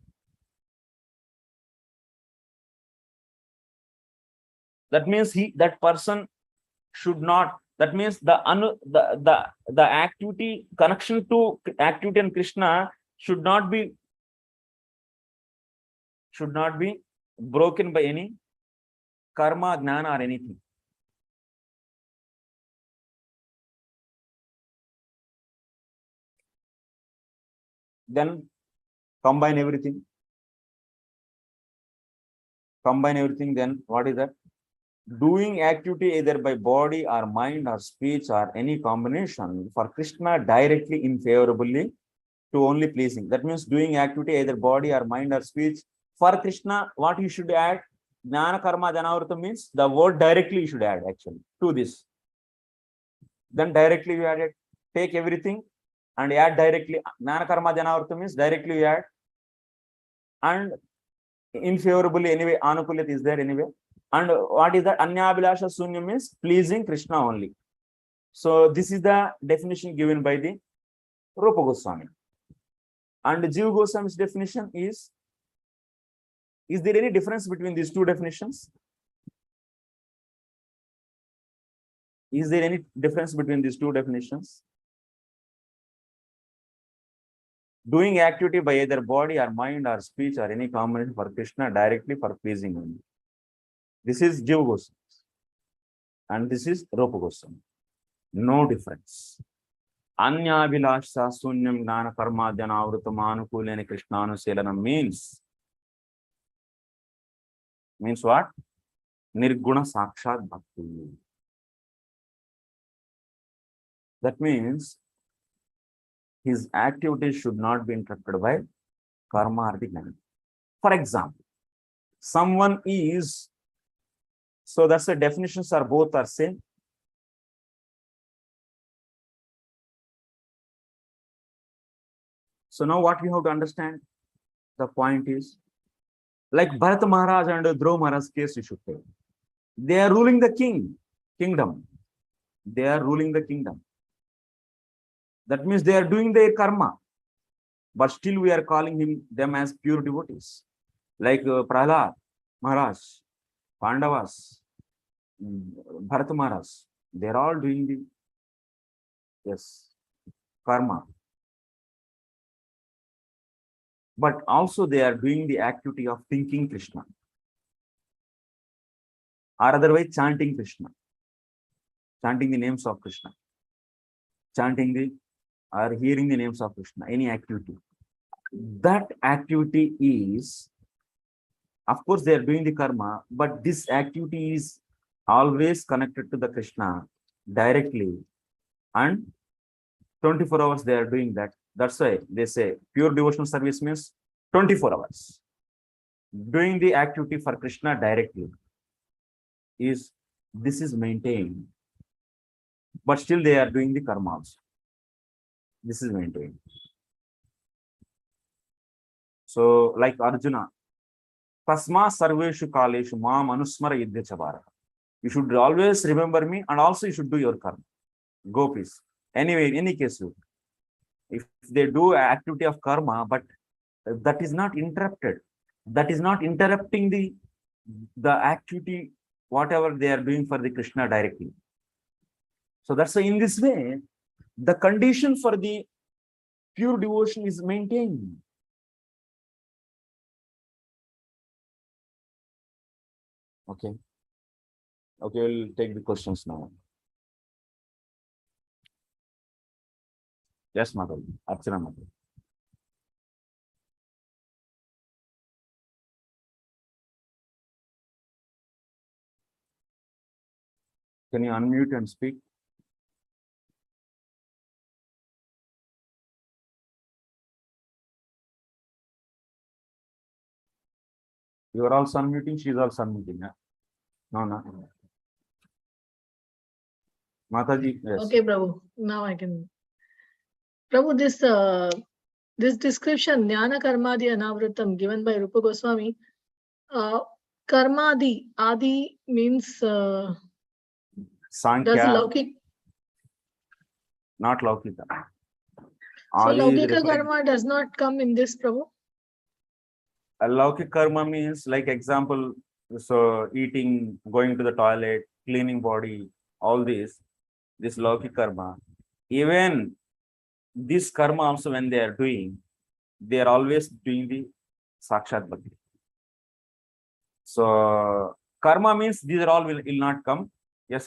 That means that person should not. That means the activity connection to activity and Krishna should not be broken by any karma, jnana or anything. Then combine everything. Then what is that? Doing activity either by body or mind or speech or any combination for Krishna directly unfavorably to only pleasing. That means doing activity either body or mind or speech for Krishna. What you should add? Jnana Karma Janavrutam means the word directly you should add actually to this. then directly you add it. Take everything and add directly. Jnana karma janavritam means directly you add. And unfavorably anyway, anukulyat is there anyway. And what is that? Anyabhilasha sunyam means pleasing Krishna only. So this is the definition given by the Rupa Goswami. And Jiva Goswami's definition is there any difference between these two definitions? Is there any difference between these two definitions? Doing activity by either body or mind or speech or any combination for Krishna directly for pleasing him. This is Jiva Goswami. And this is Rupa Goswami. No difference. Anyabhilasha sunyam gnana karma janavritam anukuleni Krishnanuselanam means what? Nirguna sakshat bhakti. That means his activities should not be interrupted by karma or the jnana. For example, someone is, so that's the definitions are both are same. So now what we have to understand, the point is, like Bharat Maharaj and Dhruv Maharaj's case you should take. They are ruling the kingdom. They are ruling the kingdom. That means they are doing their karma. But still we are calling them as pure devotees. Like Prahlad Maharaj, Pandavas, Bharat Maharaj. They are all doing the karma. But also they are doing the activity of thinking Krishna. Or otherwise chanting Krishna. Chanting the names of Krishna. Chanting or hearing the names of Krishna. Any activity. That activity is, of course they are doing the karma, but this activity is always connected to the Krishna directly. And 24 hours they are doing that. That's why they say pure devotional service means 24 hours. Doing the activity for Krishna directly this is maintained. But still they are doing the karma also. This is maintained. So like Arjuna, Tasma sarveshu kaleshu mam anusmara yidhyachavara. You should always remember me and also you should do your karma. Gopis. Anyway, in any case, if they do activity of karma, but that is not interrupted, that is not interrupting the activity, whatever they are doing for the Krishna directly. So that's why in this way, the condition for the pure devotion is maintained. Okay. Okay, we'll take the questions now. Yes, Madhav. Archana Madhav. Can you unmute and speak? You are also unmuting, she is also unmuting. Huh? No. Mataji, yes. Okay, Prabhu. Now I can. Prabhu, this description, Jnana Karmadi Anavratam, given by Rupa Goswami, Karmadi, Adi means does Laukik. Not Laukika. So Laukika karma does not come in this, Prabhu? Laukika karma means, like example, so eating, going to the toilet, cleaning body, all this Laukika karma. Even this karma also when they are doing, they are always doing the Sakshat Bhakti. So karma means these are all will not come. Yes.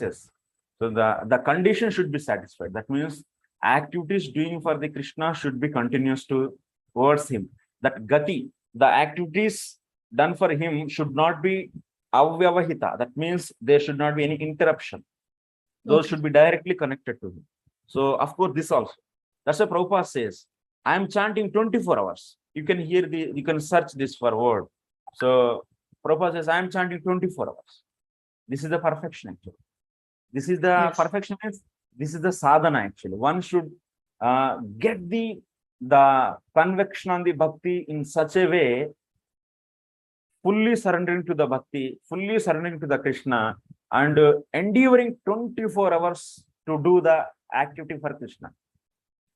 So the condition should be satisfied. That means activities doing for the Krishna should be continuous towards him. That gati, the activities done for him should not be avyavahita. That means there should not be any interruption. Those should be directly connected to him. So of course this also. That's why Prabhupada says, I am chanting 24 hours. You can hear you can search this for word. So Prabhupada says, I am chanting 24 hours. This is the perfection actually. This is the perfection means This is the sadhana actually. One should get the conviction on the bhakti in such a way, fully surrendering to the bhakti, fully surrendering to the Krishna, and endeavoring 24 hours to do the activity for Krishna.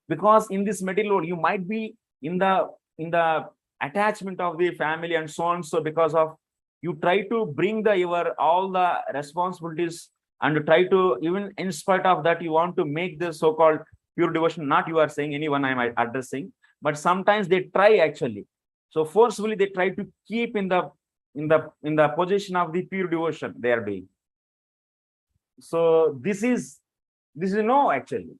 Because in this material world, you might be in the attachment of the family and so on. So because of you try to bring your all the responsibilities and try to, even in spite of that, you want to make this so-called pure devotion. Not you are saying anyone I am addressing, but sometimes they try actually. So forcefully they try to keep in the position of the pure devotion they are doing. So this is no actually.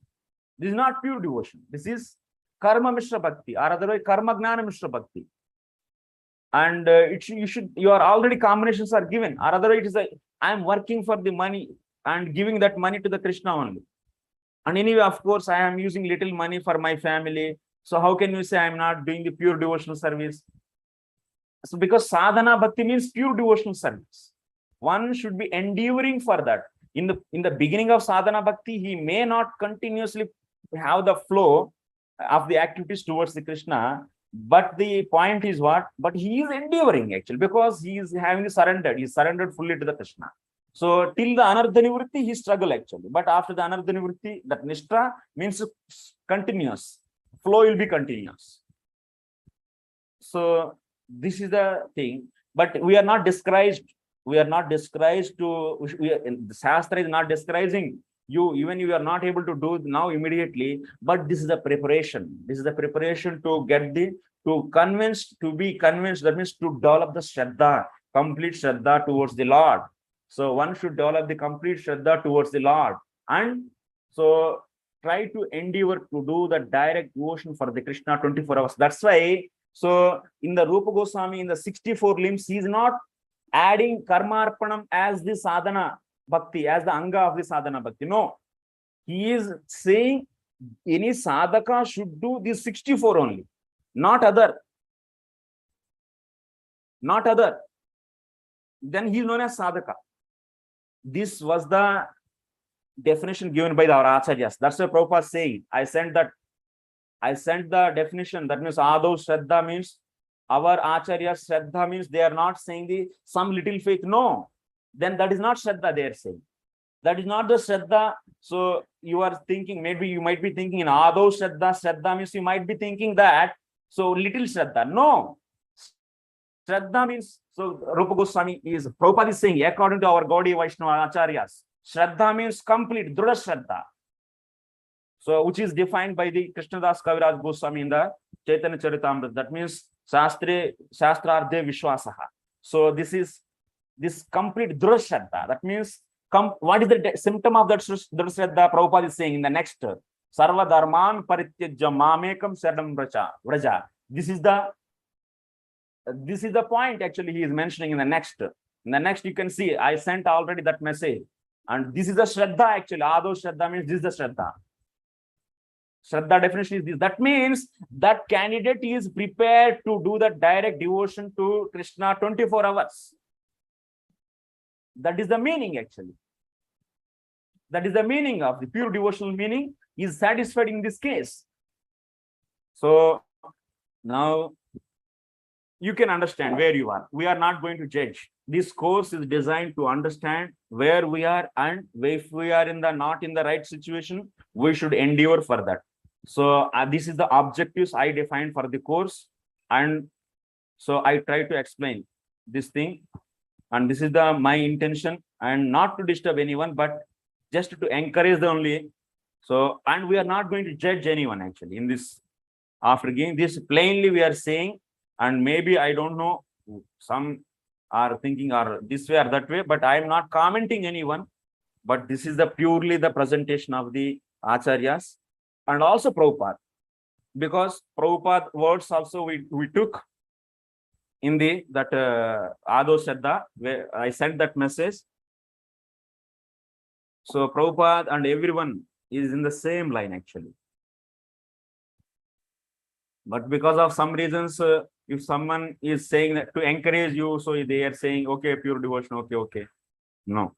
This is not pure devotion. This is karma mishra bhakti, or otherwise karma gnana mishra bhakti. And your already combinations are given, or otherwise it is I am working for the money and giving that money to the Krishna only. And anyway, of course, I am using little money for my family. So how can you say I am not doing the pure devotional service? So because sadhana bhakti means pure devotional service. One should be endeavoring for that. In the beginning of sadhana bhakti, he may not continuously have the flow of the activities towards the Krishna, but the point is what? But he is endeavoring actually, because he is having surrendered. He is surrendered fully to the Krishna. So till the anardha nivritti, he struggle actually. But after the anardha nivritti, that nishta means continuous. Flow will be continuous. So this is the thing. But we are not discouraged. We are not discouraged to. The Shastra is not discouraging you, even if you are not able to do now immediately. But this is the preparation. This is the preparation to get to be convinced. That means to develop the Shraddha, complete Shraddha towards the Lord. So one should develop the complete Shraddha towards the Lord. And so try to endeavor to do the direct devotion for the Krishna 24 hours. That's why, so in the Rupa Goswami, in the 64 limbs, he is not adding karmarpanam as the sadhana bhakti, as the anga of the sadhana bhakti. No, he is saying any sadhaka should do these 64 only, not other. Not other. Then he is known as sadhaka. This was the definition given by our acharyas. That's why Prabhupada is saying, I sent the definition. That means Adau Shraddha means our acharyas. Shraddha means they are not saying some little faith. No, then that is not Shraddha they are saying. That is not the Shraddha. So you are thinking, maybe you might be thinking in Adau Shraddha. Shraddha means you might be thinking that, so little Shraddha. No. Shraddha means, so Rupa Goswami is, Prabhupada is saying, according to our Gaudiya Vaishnava acharyas, Shraddha means complete, Drudha Shraddha. So, which is defined by the Krishnadas Kaviraj Goswami in the Chaitanya Charitamrita. That means Shastrarde Vishwasaha. So, this is this complete Drudha Shraddha. That means, what is the symptom of that Drudha Shraddha? Prabhupada is saying in the next, Sarva Dharman Parityajya Mamekam Sharanam Vraja. This is the point actually he is mentioning in the next. In the next, you can see, I sent already that message. And this is the Shraddha actually. Adho Shraddha means this is the Shraddha. Shraddha definition is this. That means that candidate is prepared to do the direct devotion to Krishna 24 hours. That is the meaning actually. That is the meaning of the pure devotional meaning is satisfied in this case. So now you can understand where you are. We are not going to judge. This course is designed to understand where we are, and if we are not in the right situation, we should endeavor for that. So this is the objectives I defined for the course, and so I try to explain this thing, and this is my intention, and not to disturb anyone, but just to encourage the only. So, and we are not going to judge anyone actually in this. After giving this plainly, we are saying. And maybe I don't know, some are thinking or this way or that way, but I am not commenting anyone. But this is purely the presentation of the acharyas and also Prabhupada, because Prabhupada words also we took in that Adho Shraddha, where I sent that message. So Prabhupada and everyone is in the same line actually. But because of some reasons, if someone is saying that to encourage you, so they are saying, okay, pure devotion, okay. No.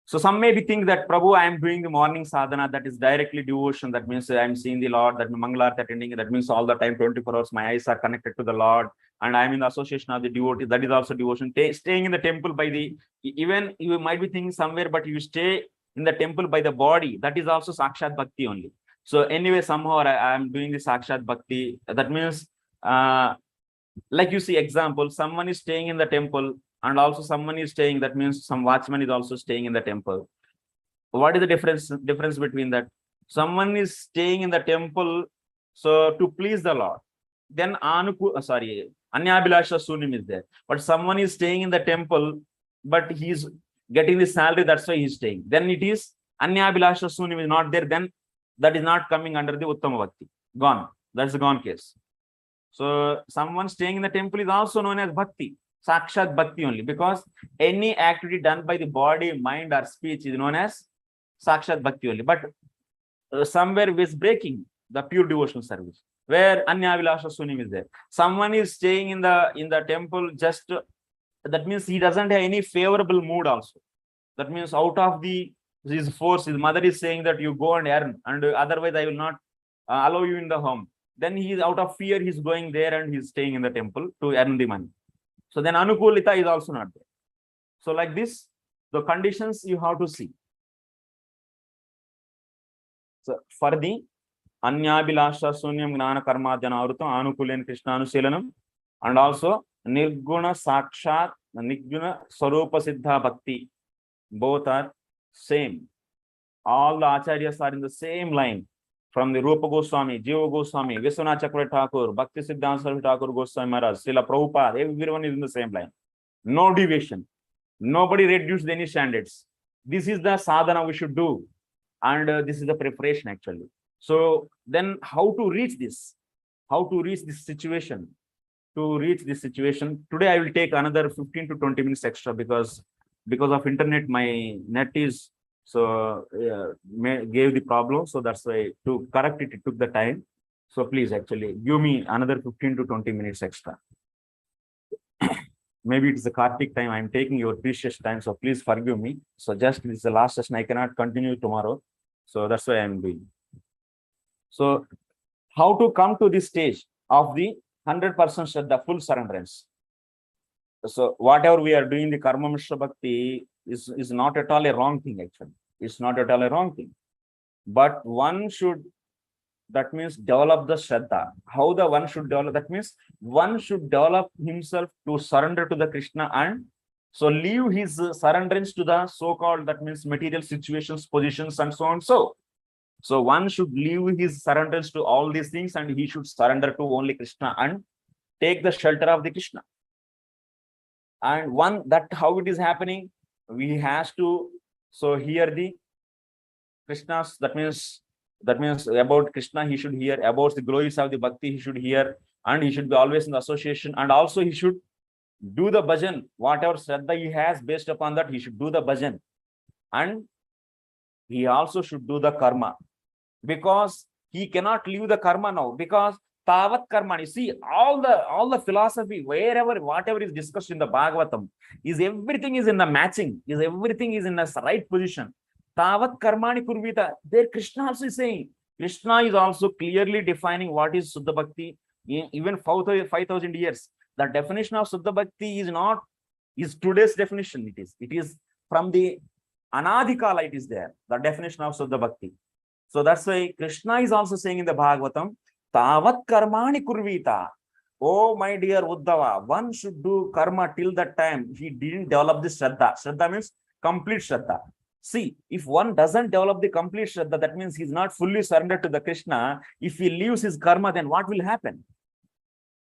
So some may be think that Prabhu, I am doing the morning sadhana, that is directly devotion. That means I am seeing the Lord, that Mangalarti attending. That means all the time, 24 hours, my eyes are connected to the Lord, and I am in the association of the devotees. That is also devotion. Staying in the temple by the, even you might be thinking somewhere, but you stay in the temple by the body. That is also Sakshat Bhakti only. So anyway, somehow I am doing the Sakshat Bhakti. That means, like you see example, someone is staying in the temple and also someone is staying, that means some watchman is also staying in the temple. What is the difference between that? Someone is staying in the temple so to please the Lord, then Anyabhilasha Sunim is there. But someone is staying in the temple, but he's getting the salary, that's why he's staying. Then it is Anyabhilasha Sunim is not there, then that is not coming under the Uttama Bhakti. Gone. That's the gone case. So someone staying in the temple is also known as Bhakti. Sakshat Bhakti only, because any activity done by the body, mind or speech is known as Sakshat Bhakti only. But somewhere is breaking the pure devotional service, where Anyabhilasha Sunim is there. Someone is staying in the temple, just that means he doesn't have any favorable mood also. That means out of his force, his mother is saying that you go and earn, and otherwise I will not allow you in the home. Then he is out of fear, he's going there and he's staying in the temple to earn the money. So then Anukulita is also not there. So like this, the conditions you have to see. So for the Anyabhilasha Sunyam Gnana Karma Janavrutam Anukulen Krishna Anusilanam, and also Nirguna Sakshat Nirguna Swarupa Siddha Bhakti, both are same. All the acharyas are in the same line. From the Rupa Goswami, Jiva Goswami, Vishwanath Chakravarti Thakur, Bhakti Siddhanta Saraswati Thakur Goswami Maharaj, Srila Prabhupada, everyone is in the same line. No deviation. Nobody reduced any standards. This is the sadhana we should do. And this is the preparation actually. So then how to reach this? How to reach this situation? To reach this situation, today I will take another 15 to 20 minutes extra because of internet, my net is gave the problem. So that's why to correct it, it took the time. So please actually give me another 15 to 20 minutes extra. Maybe it's the Kartik time. I'm taking your precious time. So please forgive me. So just this is the last session. I cannot continue tomorrow. So that's why I'm doing. So how to come to this stage of the 100% Shraddha, full surrenderance. So whatever we are doing, the Karma Mishra Bhakti is not at all a wrong thing actually. It's not at all a wrong thing. But one should, that means develop the Shraddha. How the one should develop, that means one should develop himself to surrender to the Krishna, and so leave his surrenderance to the so-called, that means material situations, positions, and so on. So one should leave his surrenderance to all these things, and he should surrender to only Krishna and take the shelter of the Krishna. And one, that how it is happening, we has to hear the Krishna's, that means about Krishna he should hear, about the glories of the Bhakti he should hear, and he should be always in the association, and also he should do the bhajan, whatever Shraddha he has, based upon that he should do the bhajan, and he also should do the karma, because he cannot leave the karma now, because Tavat karma, you see, all the philosophy, whatever is discussed in the Bhagavatam, everything is in the matching, everything is in the right position. Tavat karmani kurvita. There Krishna also is saying, Krishna is also clearly defining what is Suddha Bhakti. Even 5,000 years, the definition of Suddha Bhakti is today's definition. It is from the Anadikala, it is there, the definition of Suddha Bhakti. So that's why Krishna is also saying in the Bhagavatam, Tavat karmani kurvita. Oh, my dear Uddhava, one should do karma till that time he didn't develop this Shraddha. Shraddha means complete Shraddha. See, if one doesn't develop the complete Shraddha, that means he's not fully surrendered to the Krishna. If he leaves his karma, then what will happen?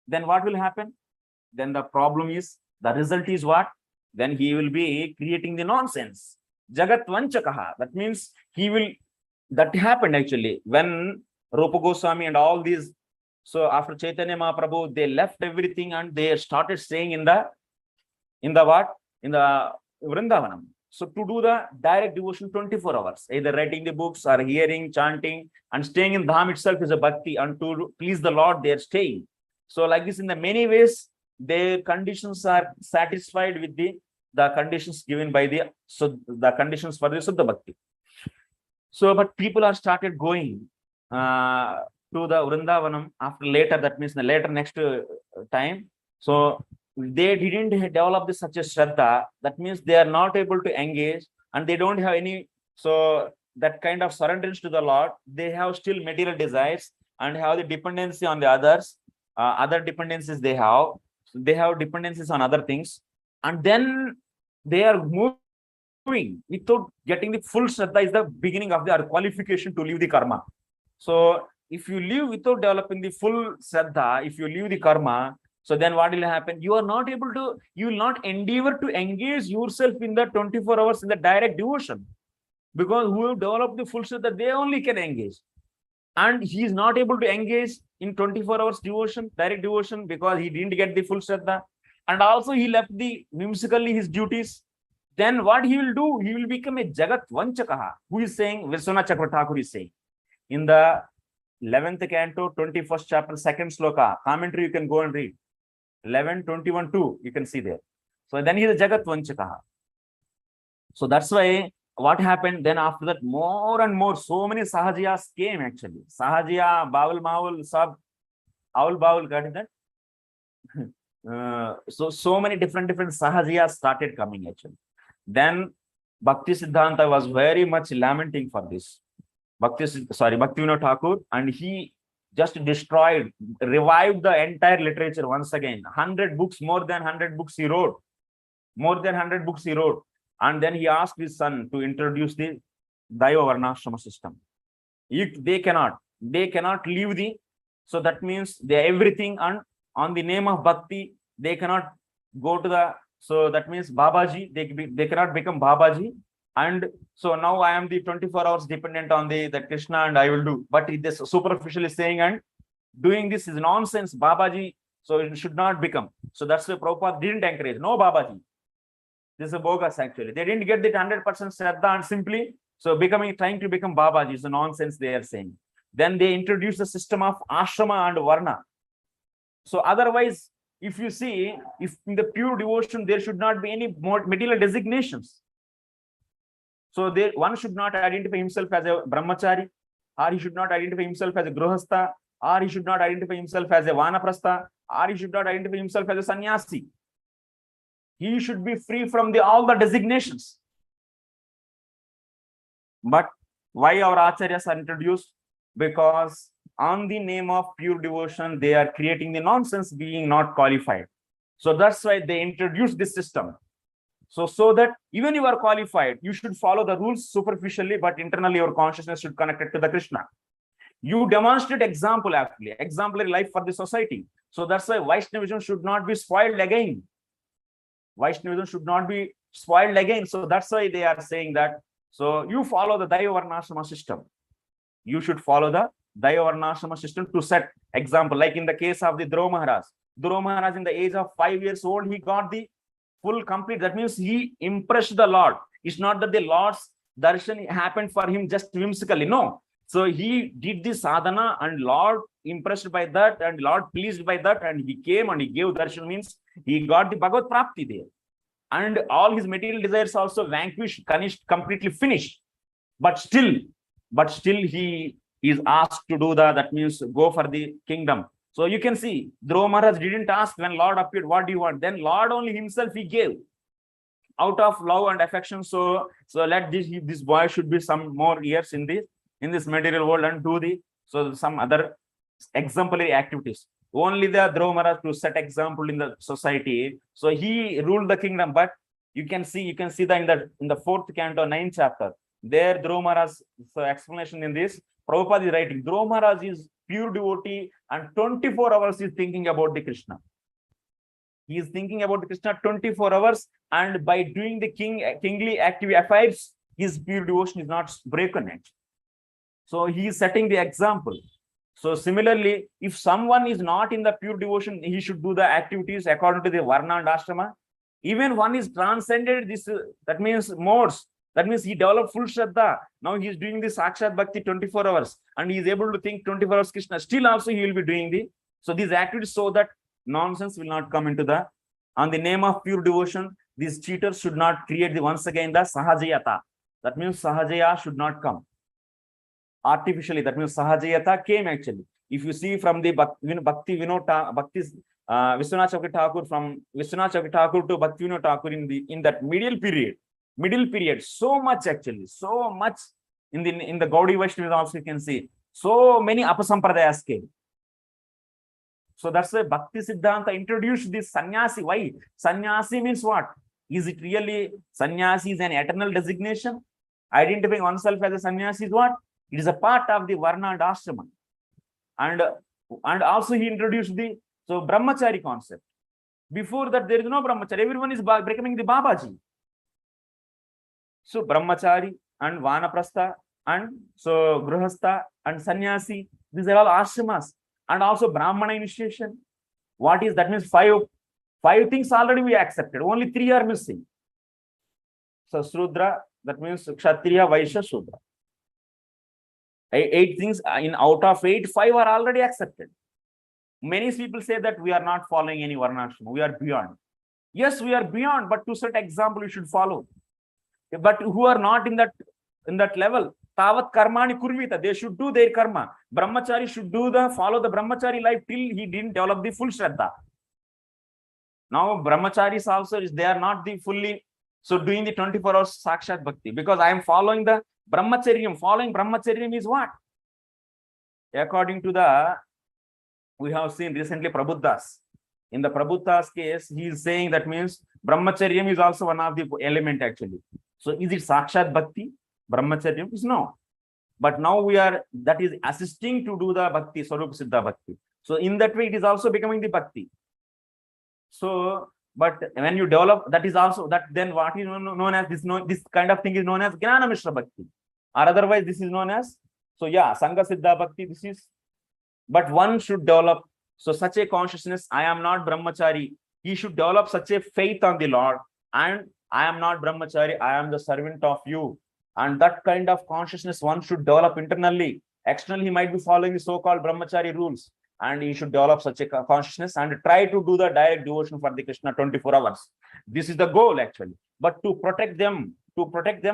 Then the problem is, the result is what? Then he will be creating the nonsense. Jagat Vanchakaha. That means that happened actually when Rupa Goswami and all these, so after Chaitanya Mahaprabhu, they left everything and they started staying in the Vrindavanam. So to do the direct devotion 24 hours, either writing the books or hearing, chanting, and staying in Dham itself is a bhakti, and to please the Lord, they are staying. So like this, in the many ways, their conditions are satisfied with the the conditions given by the conditions for the Suddha Bhakti. So, but people are started going to the Vrindavanam after later, that means the later next time. So they didn't develop this such a Shraddha, that means they are not able to engage and they don't have any, so that kind of surrenderance to the Lord. They have still material desires and have the dependency on the others, other dependencies they have. So they have dependencies on other things, and then they are moving without getting the full Shraddha is the beginning of their qualification to leave the karma. So if you live without developing the full Shraddha, if you leave the karma, so then what will happen? You are not able to, you will not endeavor to engage yourself in the 24 hours in the direct devotion, because who have developed the full Shraddha, they only can engage. And he is not able to engage in 24 hours devotion, direct devotion, because he didn't get the full Shraddha. And also he left the whimsically his duties. Then what he will do? He will become a Jagat Vanchakaha. Who is saying? Vishwanath Chakravarti Thakur is saying. In the 11th canto, 21st chapter, 2nd sloka, commentary you can go and read. 11:21-2, you can see there. So then he is a Jagat Vanchakaha. So that's why what happened then after that, more and more, so many Sahajiyas came actually. Sahajiya, Bawal Mawul, Sab, Aul Bawul, got that? So many different Sahajiyas started coming actually. Then Bhakti Siddhanta was very much lamenting for this. Bhakti Vinod Thakur, and he just destroyed, revived the entire literature once again. 100 books, more than 100 books he wrote. More than 100 books he wrote. And then he asked his son to introduce the Daiva Varnashrama system. They cannot leave the, so that means they everything on the name of Bhakti, they cannot go to the, so that means Babaji, they cannot become Babaji. And so now I am the 24 hours dependent on the Krishna and I will do. But this superficially saying and doing this is nonsense, Babaji. So it should not become. So that's why Prabhupada didn't encourage. No Babaji. This is a bogus actually. They didn't get the 100% Shraddha and simply trying to become Babaji is a nonsense they are saying. Then they introduced the system of ashrama and varna. So otherwise, if you see, if in the pure devotion, there should not be any more material designations. So one should not identify himself as a brahmachari, or he should not identify himself as a grihastha, or he should not identify himself as a vanaprastha, or he should not identify himself as a sannyasi. He should be free from all the designations. But why our acharyas are introduced? Because on the name of pure devotion, they are creating the nonsense being not qualified. So that's why they introduced this system. So that even you are qualified, you should follow the rules superficially, but internally your consciousness should connect it to the Krishna. You demonstrate example actually, exemplary life for the society. So that's why Vaishnavism should not be spoiled again. Vaishnavism should not be spoiled again. So that's why they are saying that. So you follow the Daiva Varnashrama system. You should follow the Daiva Varnashrama system to set example. Like in the case of the Dhruva Maharaj. Dhruva Maharaj in the age of 5 years old, he got the full complete. That means he impressed the Lord. It's not that the Lord's darshan happened for him just whimsically. No. So he did the sadhana and Lord impressed by that and Lord pleased by that, and he came and he gave darshan, means he got the Bhagavad Prapti there. And all his material desires also vanquished, completely finished. But still he is asked to do that means go for the kingdom. So you can see, Dhruva Maharaj didn't ask when Lord appeared, what do you want? Then Lord only himself he gave out of love and affection. So let this boy should be some more years in this material world and do some other exemplary activities. Only the Dhruva Maharaj to set example in the society. So he ruled the kingdom. But you can see that in the 4th canto, 9th chapter, there Dhruva Maharaj, so explanation in this, Prabhupada is writing, Dhruva Maharaj is pure devotee and 24 hours is thinking about the Krishna. He is thinking about the Krishna 24 hours, and by doing the kingly active affairs, his pure devotion is not broken yet. So he is setting the example. So similarly, if someone is not in the pure devotion, he should do the activities according to the Varna and Ashrama. Even one is transcended this, that means modes. That means he developed full Shraddha. Now he is doing the Sakshat Bhakti 24 hours and he is able to think 24 hours Krishna. Still also he will be doing so these activities, so that nonsense will not come into on the name of pure devotion. these cheaters should not create the once again the sahajayata. That means sahajaya should not come artificially. That means sahajayata came actually. If you see from the Bhakti Vishwanath Chakravarti Thakur, from Vishwanath Chakravarti Thakur to Bhakti Vinod Thakur in that middle period, so much actually, so much in the Gaudiya Vaishnava also you can see so many apasampradayas came. So that's why Bhakti Siddhanta introduced this sannyasi. Why? Sannyasi means what? Is it really sannyasi is an eternal designation? Identifying oneself as a sannyasi is what? It is a part of the Varna and Ashrama. And also he introduced the brahmachari concept. Before that, there is no brahmachari. Everyone is becoming the Babaji. So brahmachari and vanaprastha and so grihastha and sannyasi, these are all ashramas. And also brahmana initiation. What is that? Means five things already we accepted. Only 3 are missing. So Sudra, that means Kshatriya, Vaishya, Sudra. 8 things out of 8, 5 are already accepted. Many people say that we are not following any varnashrama. We are beyond. Yes, we are beyond, but to set example, we should follow. But who are not in that level, tavat karmani kurvita, they should do their karma. Brahmachari should follow the brahmachari life till he didn't develop the full shraddha. Now brahmacharis also they are not the fully doing the 24 hours sakshat bhakti, because I am following the brahmacharyam. Following brahmacharyam is what? According to we have seen recently Prabhudas. In the Prabhudas case, he is saying that means brahmacharyam is also one of the element actually. So is it sakshat bhakti? Brahmacharyam is no. But now that is assisting to do the bhakti, Swarup Siddha bhakti. So in that way, it is also becoming the bhakti. So, but when you develop, that is also then what is known as this kind of thing is known as Jnana Mishra Bhakti. Or otherwise, this is known as, Sangha Siddha Bhakti, this is, but one should develop, such a consciousness, I am not brahmachari. He should develop such a faith on the Lord, and I am not brahmachari, I am the servant of you. And that kind of consciousness one should develop internally. Externally, he might be following the so-called brahmachari rules, and he should develop such a consciousness and try to do the direct devotion for the Krishna 24 hours. This is the goal actually. But to protect them,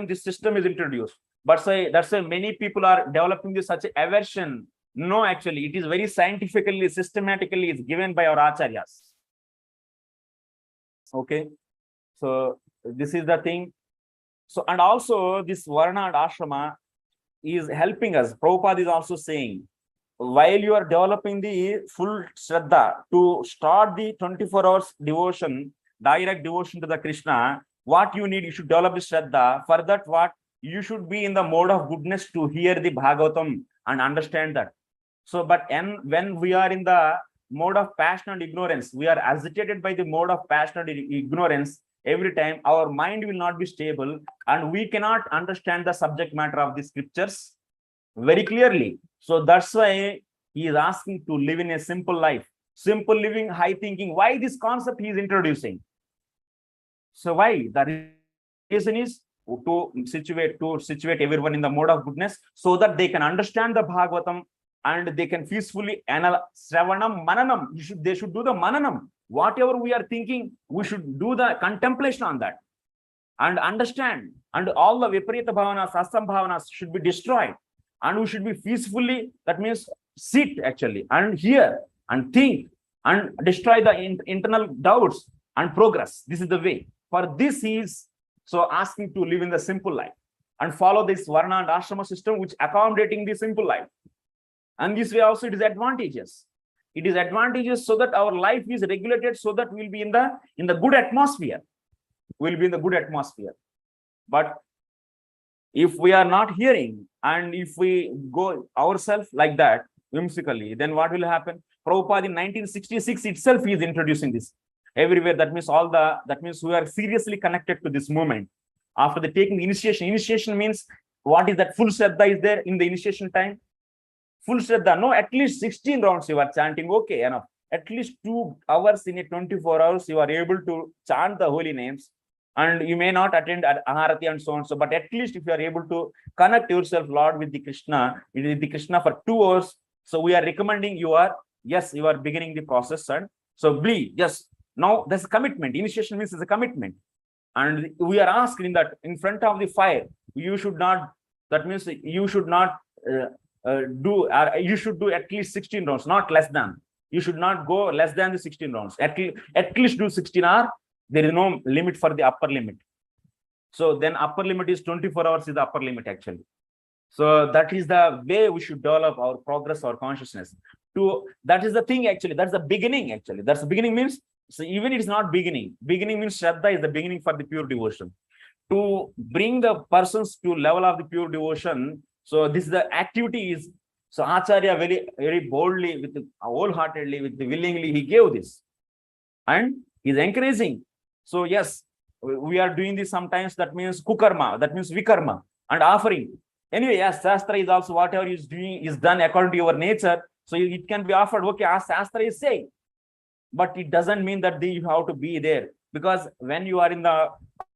this system is introduced. But that's why many people are developing such aversion. No, actually, it is very scientifically, systematically is given by our acharyas. Okay, so this is the thing. So, and also this Varna and Ashrama is helping us. Prabhupada is also saying, while you are developing the full Shraddha to start the 24 hours devotion, direct devotion to the Krishna, what you need, you should develop the Shraddha. For that, what you should be in the mode of goodness to hear the Bhagavatam and understand that. So, but when we are in the mode of passion and ignorance, we are agitated by the mode of passion and ignorance. Every time our mind will not be stable, and we cannot understand the subject matter of the scriptures very clearly. So that's why he is asking to live in a simple life, simple living, high thinking. Why this concept he is introducing? So why? The reason is to situate everyone in the mode of goodness, so that they can understand the Bhagavatam and they can peacefully analyze. Sravanam, Mananam. They should do the Mananam. Whatever we are thinking, we should do the contemplation on that and understand. And all the Viparita Bhavanas, Asam Bhavanas should be destroyed. And we should be peacefully, that means sit actually and hear and think and destroy the internal doubts and progress. This is the way. For this he is asking to live in the simple life and follow this Varna and Ashrama system, which accommodating the simple life. And this way also it is advantageous. It is advantageous so that our life is regulated, so that we'll be in the good atmosphere. We'll be in the good atmosphere. But if we are not hearing, and if we go ourselves like that, whimsically, then what will happen? Prabhupada in 1966 itself, he is introducing this everywhere. That means we are seriously connected to this movement. After the taking the initiation, initiation means what is that? Full Shraddha is there in the initiation time. Full Shraddha, no, at least 16 rounds you are chanting, okay, enough. At least 2 hours in a 24 hours, you are able to chant the holy names. And you may not attend Aharati and so on. So, but at least if you are able to connect yourself, Lord, with the Krishna for 2 hours. So we are recommending you are beginning the process. And so be, yes. Now there's a commitment. Initiation means it's a commitment. And we are asking that in front of the fire, you should not, that means you should not you should do at least 16 rounds, not less than. You should not go less than the 16 rounds. At least do 16 hours. There is no limit for the upper limit. So then upper limit is 24 hours is the upper limit actually. So that is the way we should develop our progress, our consciousness. That is the thing actually. That's the beginning actually. That's the beginning means, so even it is not beginning. Beginning means Shraddha is the beginning for the pure devotion. To bring the persons to level of the pure devotion. So this is the activity is, so Acharya very boldly, with wholeheartedly, with willingly, he gave this. And he's encouraging. So yes, we are doing this sometimes, that means kukarma, that means vikarma, and offering. Anyway, yes, Shastra is also whatever is doing is done according to your nature. So it can be offered, okay, as Shastra is saying. But it doesn't mean that you have to be there. Because when you are in the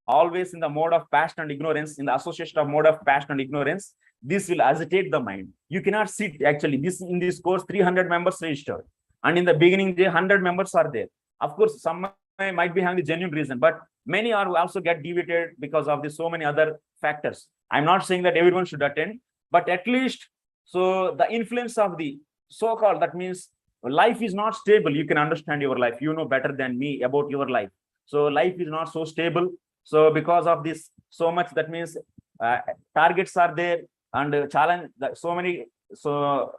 always in the mode of passion and ignorance, in the association of mode of passion and ignorance, this will agitate the mind. You cannot sit actually. In this course, 300 members registered. And in the beginning, 100 members are there. Of course, some might be having the genuine reason, but many are also get deviated because of the so many other factors. I'm not saying that everyone should attend, but at least, so the influence of the so-called, that means life is not stable. You can understand your life. You know better than me about your life. So life is not so stable. So because of this so much, that means targets are there and challenge, so many, so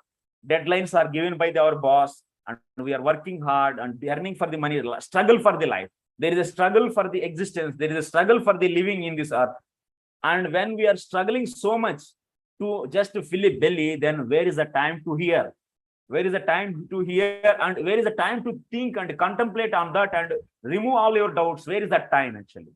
deadlines are given by our boss, and we are working hard and earning for the money, struggle for the life. There is a struggle for the existence. There is a struggle for the living in this earth. And when we are struggling so much to just to fill a belly, then where is the time to hear? Where is the time to hear, and where is the time to think and contemplate on that and remove all your doubts? Where is that time actually?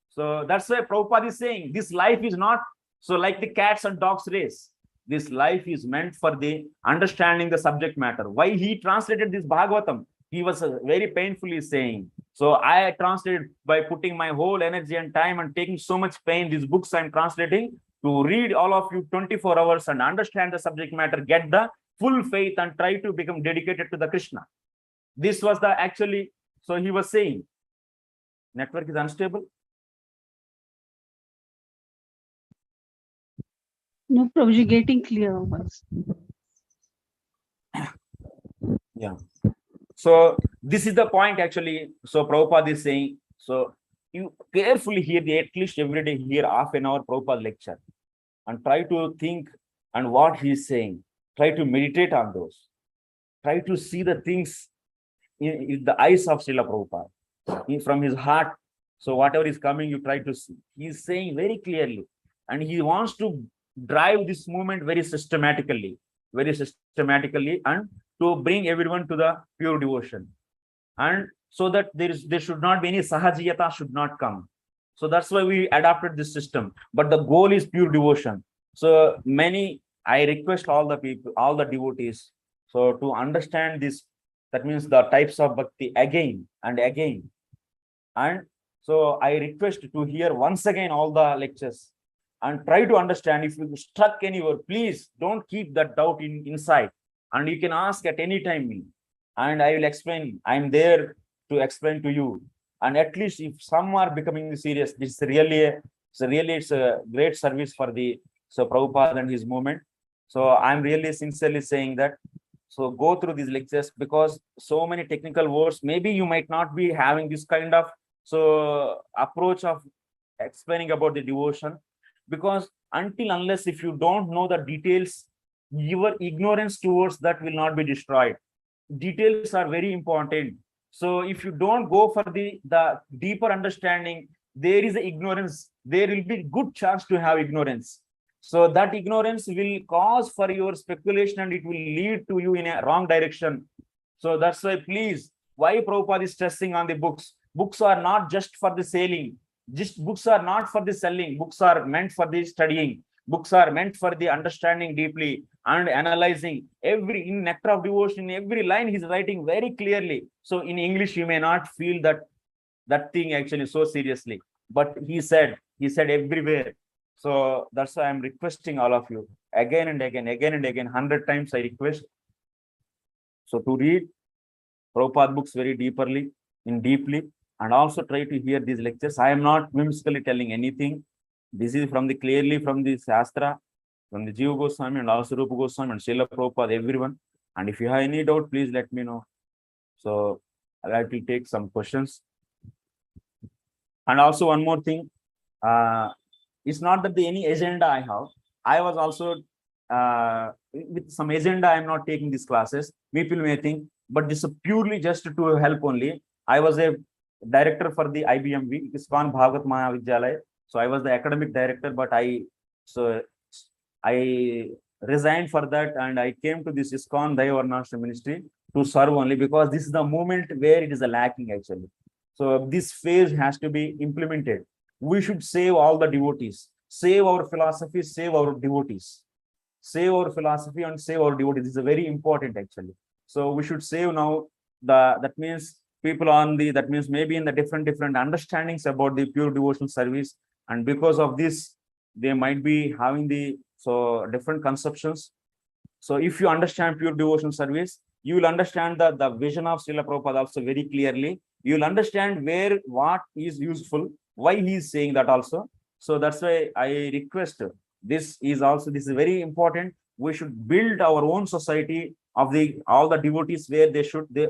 So that's why Prabhupada is saying this life is not so like the cats and dogs race. This life is meant for the understanding the subject matter. Why he translated this Bhagavatam? He was very painfully saying. So I translated by putting my whole energy and time and taking so much pain. These books I'm translating to read all of you 24 hours and understand the subject matter, get the full faith and try to become dedicated to the Krishna. This was the actually, so he was saying, network is unstable. No, Prabhuji, getting clear voice. Yeah. So this is the point actually. So Prabhupada is saying, so you carefully hear at least every day hear half an hour Prabhupada lecture and try to think and what he is saying. Try to meditate on those. Try to see the things in the eyes of Srila Prabhupada, from his heart. So whatever is coming, you try to see. He is saying very clearly, and he wants to drive this movement very systematically, and to bring everyone to the pure devotion. And so that there should not be any sahajiyata should not come. So that's why we adopted this system. But the goal is pure devotion. So I request all the people, all the devotees, so to understand this, that means the types of bhakti again and again. And so I request to hear once again all the lectures and try to understand. If you struck anywhere, please don't keep that doubt inside. And you can ask at any time me, and I will explain. I'm there to explain to you. And at least if some are becoming serious, this is really it's a great service for the Prabhupada and his movement. So I'm really sincerely saying that. So go through these lectures, because so many technical words, maybe you might not be having this kind of approach of explaining about the devotion, because unless if you don't know the details, your ignorance towards that will not be destroyed. Details are very important. So if you don't go for the deeper understanding, there is ignorance. There will be good chance to have ignorance. So that ignorance will cause for your speculation, and it will lead to you in a wrong direction. So that's why, please, why Prabhupada is stressing on the books. Books are not just for the selling. Books are not for the selling. Books are meant for the studying. Books are meant for the understanding deeply and analyzing. In Nectar of Devotion, every line he's writing very clearly. So in English, you may not feel that thing actually so seriously. But he said everywhere. So that's why I'm requesting all of you again and again, 100 times I request. So to read Prabhupada books very deeply, and also try to hear these lectures. I am not whimsically telling anything. This is from the clearly from the Shastra, from the Jiva Goswami and also Rupa Goswami and Srila Prabhupada, everyone. And if you have any doubt, please let me know. So I will take some questions. And also one more thing, it's not that any agenda I have. I was also with some agenda. I am not taking these classes. People may think, but this is purely just to help only. I was a director for the IBMV, ISKCON Bhagavat Mahavidyalaya. So I was the academic director, but I resigned for that and I came to this ISKCON Dayavarnashram ministry to serve only, because this is the moment where it is a lacking actually. So this phase has to be implemented. We should save all the devotees, save our philosophy, save our devotees, save our philosophy and save our devotees. This is very important actually. So we should save now that means people on the, that means maybe in the different understandings about the pure devotional service. And because of this, they might be having the different conceptions. So if you understand pure devotional service, you will understand the vision of Srila Prabhupada also very clearly. You will understand where what is useful, why he is saying that also. So that's why I request this is very important. We should build our own society of all the devotees where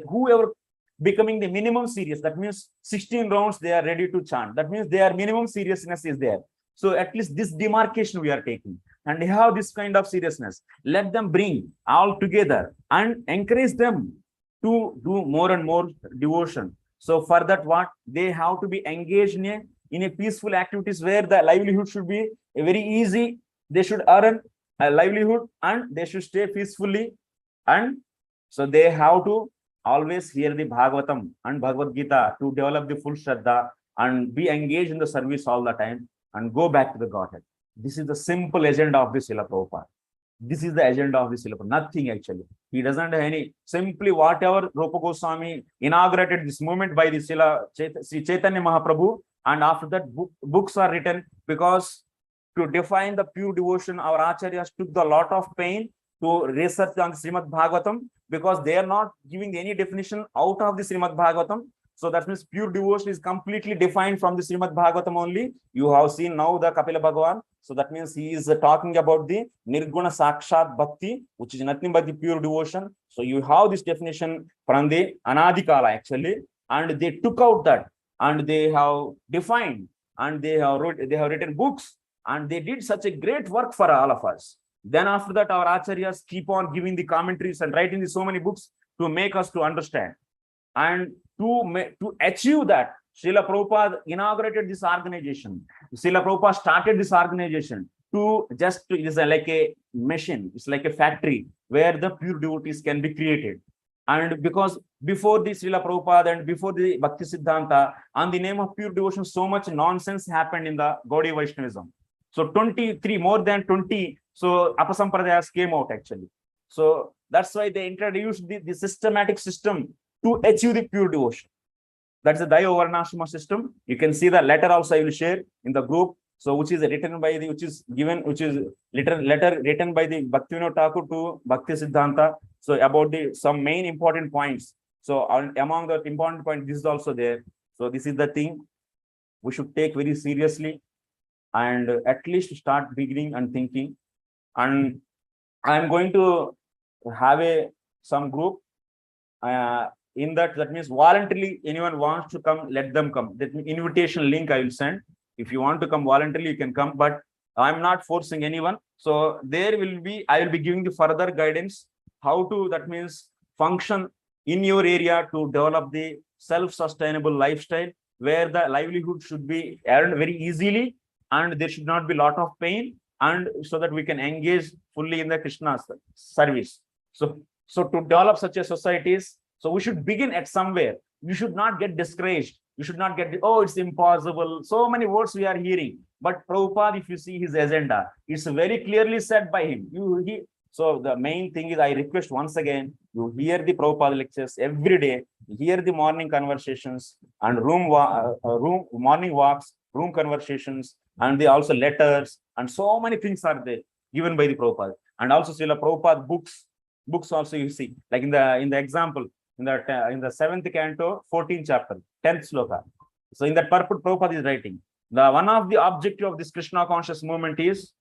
whoever becoming the minimum serious, that means 16 rounds they are ready to chant. That means their minimum seriousness is there. So at least this demarcation we are taking, and they have this kind of seriousness. Let them bring all together and encourage them to do more and more devotion. So for that, what they have to be engaged in a peaceful activities where the livelihood should be very easy. They should earn a livelihood and they should stay peacefully. And so they have to always hear the Bhagavatam and Bhagavad Gita to develop the full Shraddha and be engaged in the service all the time and go back to the Godhead. This is the simple agenda of the Srila Prabhupada. This is the agenda of the Srila Prabhupada. Nothing actually. He doesn't have any, simply whatever Rupa Goswami inaugurated this movement by the Sri Chaitanya Mahaprabhu, and after that books are written, because to define the pure devotion, our Acharyas took a lot of pain to research on Srimad Bhagavatam, because they are not giving any definition out of the Srimad Bhagavatam. So that means pure devotion is completely defined from the Srimad Bhagavatam only. You have seen now the Kapila Bhagavan. So that means he is talking about the Nirguna Sakshat Bhakti, which is nothing but the pure devotion. So you have this definition from the Anadikala actually, and they took out that and they have defined and they have written books, and they did such a great work for all of us. Then after that, our Acharyas keep on giving the commentaries and writing so many books to make us to understand. And to achieve that, Srila Prabhupada inaugurated this organization. Srila Prabhupada started this organization it is like a machine, it's like a factory where the pure devotees can be created. And because before the Srila Prabhupada and before the Bhakti Siddhanta, on the name of pure devotion, so much nonsense happened in the Gaudiya Vaishnavism. So more than 20 Apasampradayas came out actually. So that's why they introduced the systematic system to achieve the pure devotion. That's the Dayavarnashama system. You can see the letter also I will share in the group. So which is written by the, which is letter written by the Bhakti Venu Thakur to Bhakti Siddhanta. So about some main important points. So among the important points, this is also there. So this is the thing we should take very seriously and at least start beginning and thinking. And I'm going to have some group in that means voluntarily anyone wants to come, let them come. That invitation link I will send. If you want to come voluntarily, you can come, but I'm not forcing anyone. So I will be giving you further guidance how to, that means, function in your area to develop the self-sustainable lifestyle where the livelihood should be earned very easily and there should not be a lot of pain, and so that we can engage fully in the Krishna's service. So to develop such a societies, so we should begin at somewhere. You should not get discouraged. You should not get, oh, it's impossible. So many words we are hearing. But Prabhupada, if you see his agenda, it's very clearly said by him. So the main thing is, I request once again, you hear the Prabhupada lectures every day, hear the morning conversations and morning walks, room conversations, and they also letters, and so many things are there given by the Prabhupada. And also Srila Prabhupada books also you see, like in the example, in the 7th canto, 14th chapter, 10th sloka. So in that purport, Prabhupada is writing, the one of the objective of this Krishna conscious movement is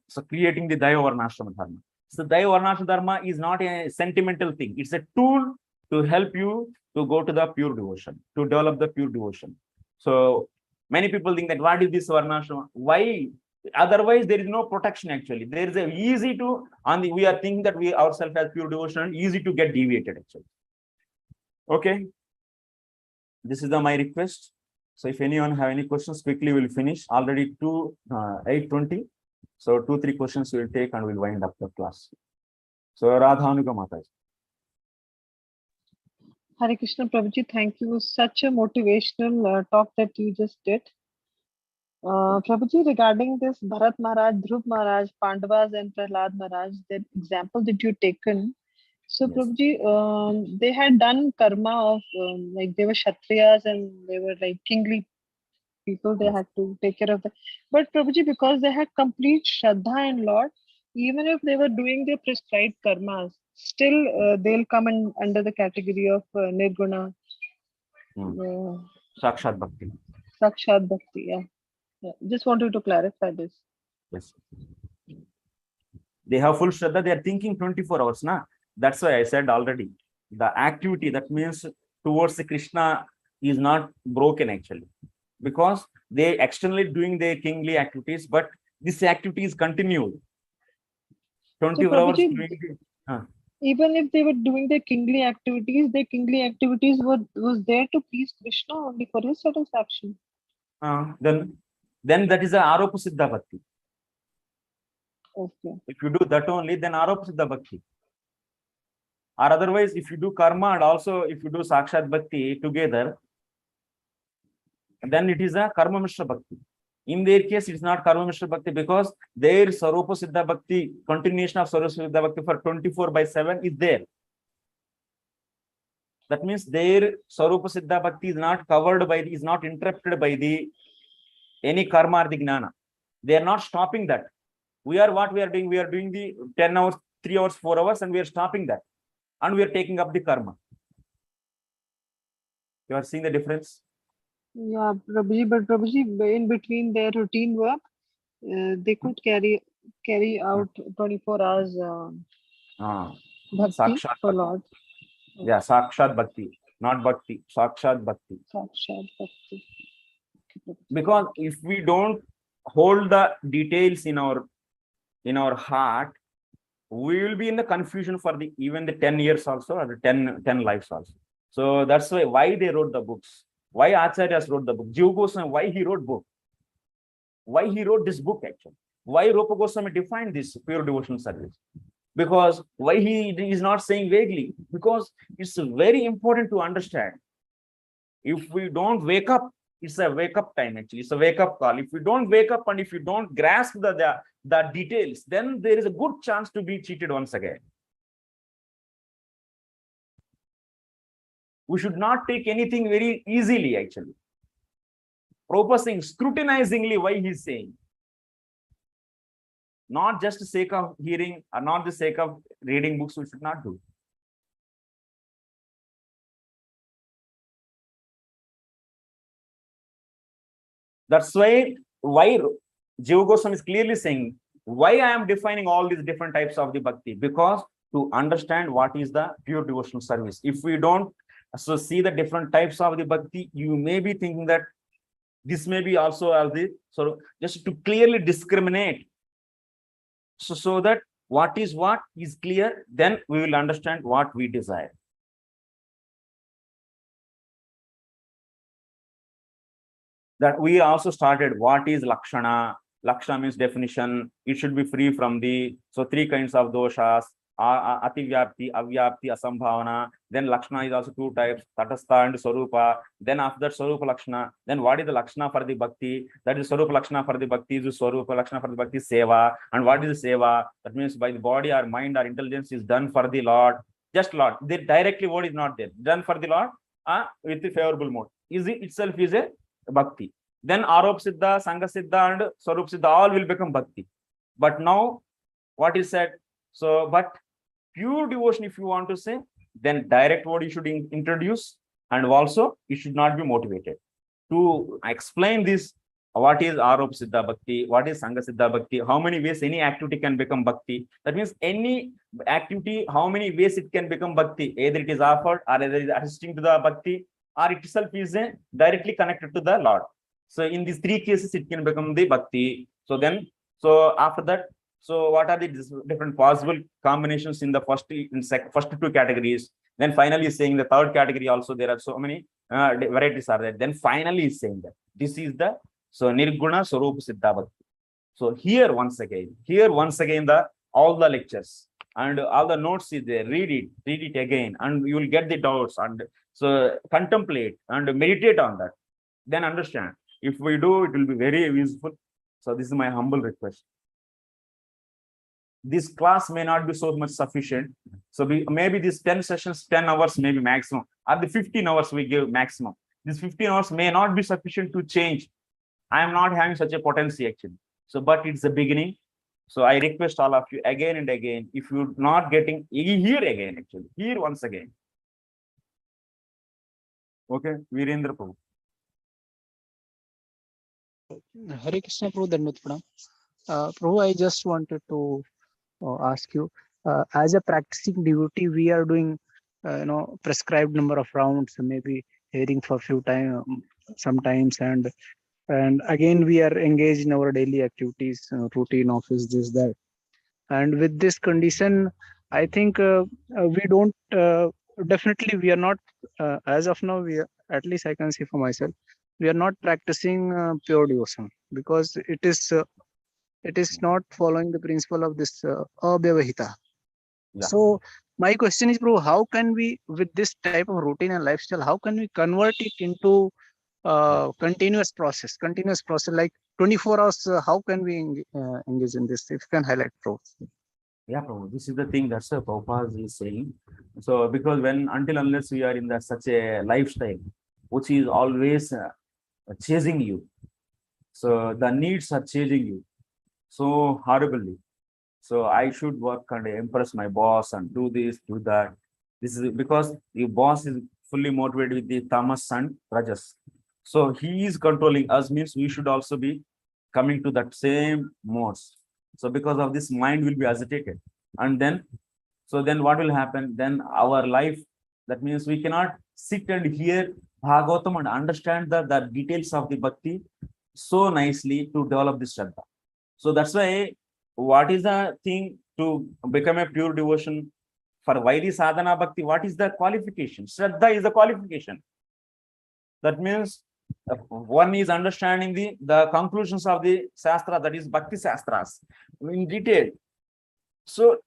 so creating the Daiva Varnashrama Dharma. So Daiva Varnashrama Dharma is not a sentimental thing. It's a tool to help you to go to the pure devotion, to develop the pure devotion. So many people think that what is this Varnashrama? Why? Otherwise, there is no protection actually. There is a easy to, we are thinking that we ourselves as pure devotion, easy to get deviated actually. Okay. This is my request. So if anyone have any questions, quickly we'll finish. Already 8:20. So 2-3 questions we'll take and we'll wind up the class. So Radhanuga Mataji. Hare Krishna Prabhuji, thank you. Such a motivational talk that you just did. Prabhuji, regarding this Bharat Maharaj, Dhruv Maharaj, Pandavas and Prahlad Maharaj, that example that you taken. So Yes. Prabhuji, they had done karma of like they were Kshatriyas and they were like kingly people, they Yes. had to take care of that. But Prabhuji, because they had complete Shraddha in Lord, even if they were doing their prescribed karmas, still they'll come under the category of Nirguna, Sakshat Bhakti. Sakshat Bhakti. Yeah. Just wanted to clarify this. Yes. They have full Shraddha, they are thinking 24 hours. That's why I said already, the activity that means towards the Krishna is not broken actually, because they externally doing their kingly activities, but this activity is continued. 24 hours Prabhuji, doing even if they were doing their kingly activities was there to please Krishna only for his satisfaction. Then that is a Aropa Siddha Bhakti. Okay. If you do that only, then Aropa Siddha Bhakti. Or otherwise, if you do karma and also if you do Sakshat Bhakti together, then it is a Karma Mishra Bhakti. In their case, it's not Karma Mishra Bhakti because their Sarupa Siddha Bhakti, continuation of Sarupa Siddha Bhakti for 24/7 is there. That means their Sarupa Siddha Bhakti is not covered by, is not interrupted by any karma or the gnana. They are not stopping that. What we are doing? We are doing the 10 hours, 3 hours, 4 hours, and we are stopping that. And we are taking up the karma. You are seeing the difference? Yeah, Prabhuji, but Prabhuji, in between their routine work, they could carry out 24 hours bhakti Sakshat for Bhakti. Lord. Yeah, Sakshat Bhakti, not Bhakti, Sakshat Bhakti. Sakshat Bhakti. Because if we don't hold the details in our heart, we will be in the confusion for even the 10 years also, or the 10 lives also. So that's why they wrote the books. Why Acharyas wrote the book? Jiva Goswami, why he wrote book? Why he wrote this book actually? Why Rupa Goswami defined this pure devotional service? Because why he is not saying vaguely? Because it's very important to understand. If we don't wake up, it's a wake up time actually. It's a wake up call. If we don't wake up and if you don't grasp the details, then there is a good chance to be cheated once again. We should not take anything very easily actually. Proposing scrutinizingly why he's saying. Not just the sake of hearing or not the sake of reading books, we should not do. That's why Jiva Goswami is clearly saying, why I am defining all these different types of the bhakti, because to understand what is the pure devotional service. If we don't see the different types of the bhakti, you may be thinking that this may be also so just to clearly discriminate, so that what is clear, then we will understand what we desire. That we also started what is Lakshana. Lakshana means definition. It should be free from so 3 kinds of doshas, Ativyapti, Avyapti, Asambhavana. Then Lakshana is also 2 types, Tatastha and Swarupa. Then after that, Swarupa Lakshana. Then what is the Lakshana for the Bhakti? That is Swarupa Lakshana for the Bhakti, is Swarupa Lakshana for the Bhakti, Seva. And what is the Seva? That means by the body or mind or intelligence is done for the Lord. Just Lord. The directly word is not there. Done for the Lord with the favorable mode. Is it itself is a Bhakti. Then Arop Siddha, Sangha Siddha and Swarup Siddha all will become Bhakti. But now what is said? So, but pure devotion, if you want to say, then direct word you should introduce, and also it should not be motivated. to explain this, what is Arup Siddha Bhakti, what is Sangha Siddha Bhakti, how many ways any activity can become Bhakti. That means any activity, how many ways it can become Bhakti. Either it is offered, or either it is assisting to the Bhakti, or it itself is directly connected to the Lord. So in these three cases, it can become the Bhakti. So then, so after that, so what are the different possible combinations in the first two categories? Then finally saying the third category also, there are so many varieties are there. Then finally is saying that this is the Nirguna Swarupa Siddha Bhakti. So here once again the all the lectures and all the notes is there. Read it again, and you will get the doubts, and so contemplate and meditate on that. Then understand. If we do, it will be very useful. So this is my humble request. This class may not be so much sufficient. So maybe these 10 sessions, 10 hours, maybe maximum, or the 15 hours we give maximum. These 15 hours may not be sufficient to change. I am not having such a potency actually. So, but it's the beginning. So I request all of you again and again, if you're not getting here again, actually, here once again. Okay, Virendra Prabhu. Hare Krishna Prabhu, Dandavat Pranam. Prabhu, I just wanted to ask you, as a practicing devotee, we are doing, prescribed number of rounds, maybe hearing for a few times, sometimes, and again we are engaged in our daily activities, routine, office, this, that. And with this condition, I think we don't, definitely we are not, as of now, at least I can say for myself, we are not practicing pure devotion, because it is not following the principle of this avyavahita. Yeah. So my question is, bro, how can we, with this type of routine and lifestyle, how can we convert it into continuous process, like 24 hours? How can we engage in this? If you can highlight, bro. Yeah, Prabhu, this is the thing that's Prabhupada is saying. So because unless we are in such a lifestyle, which is always chasing you, so the needs are chasing you so horribly. So I should work and impress my boss and do this, do that. This is because your boss is fully motivated with the tamas and rajas. So he is controlling us, means we should also be coming to that same modes. So because of this, mind will be agitated. And then, so then what will happen? Then our life, that means we cannot sit and hear Bhagavatam and understand the details of the bhakti so nicely to develop this Shraddha. So that's why, what is the thing to become a pure devotion for Vaidhi sadhana bhakti? What is the qualification? Shraddha is the qualification. That means one is understanding the conclusions of the Shastra, that is Bhakti Shastras, in detail. So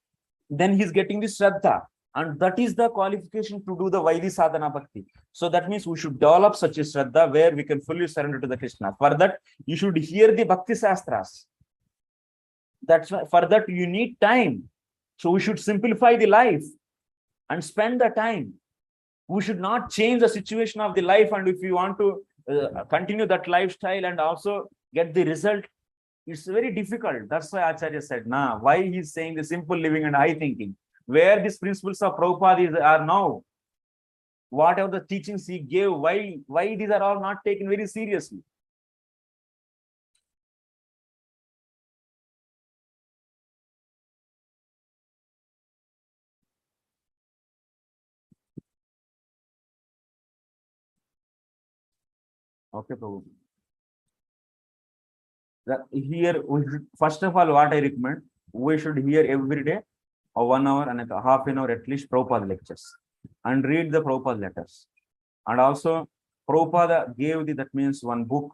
then he's getting the Shraddha, and that is the qualification to do the Vaidhi sadhana bhakti. So that means we should develop such a Shraddha where we can fully surrender to the Krishna. For that, you should hear the Bhakti Shastras. That's why, for that you need time. So we should simplify the life and spend the time. We should not change the situation of the life, and if you want to continue that lifestyle and also get the result, it's very difficult. That's why Acharya said, why he's saying the simple living and high thinking, where these principles of Prabhupada are now, whatever the teachings he gave, why these are all not taken very seriously. Okay, Prabhu. Here, first of all, what I recommend, we should hear every day, 1 hour and half an hour at least, Prabhupada lectures, and read the Prabhupada letters. And also, Prabhupada gave that means one book.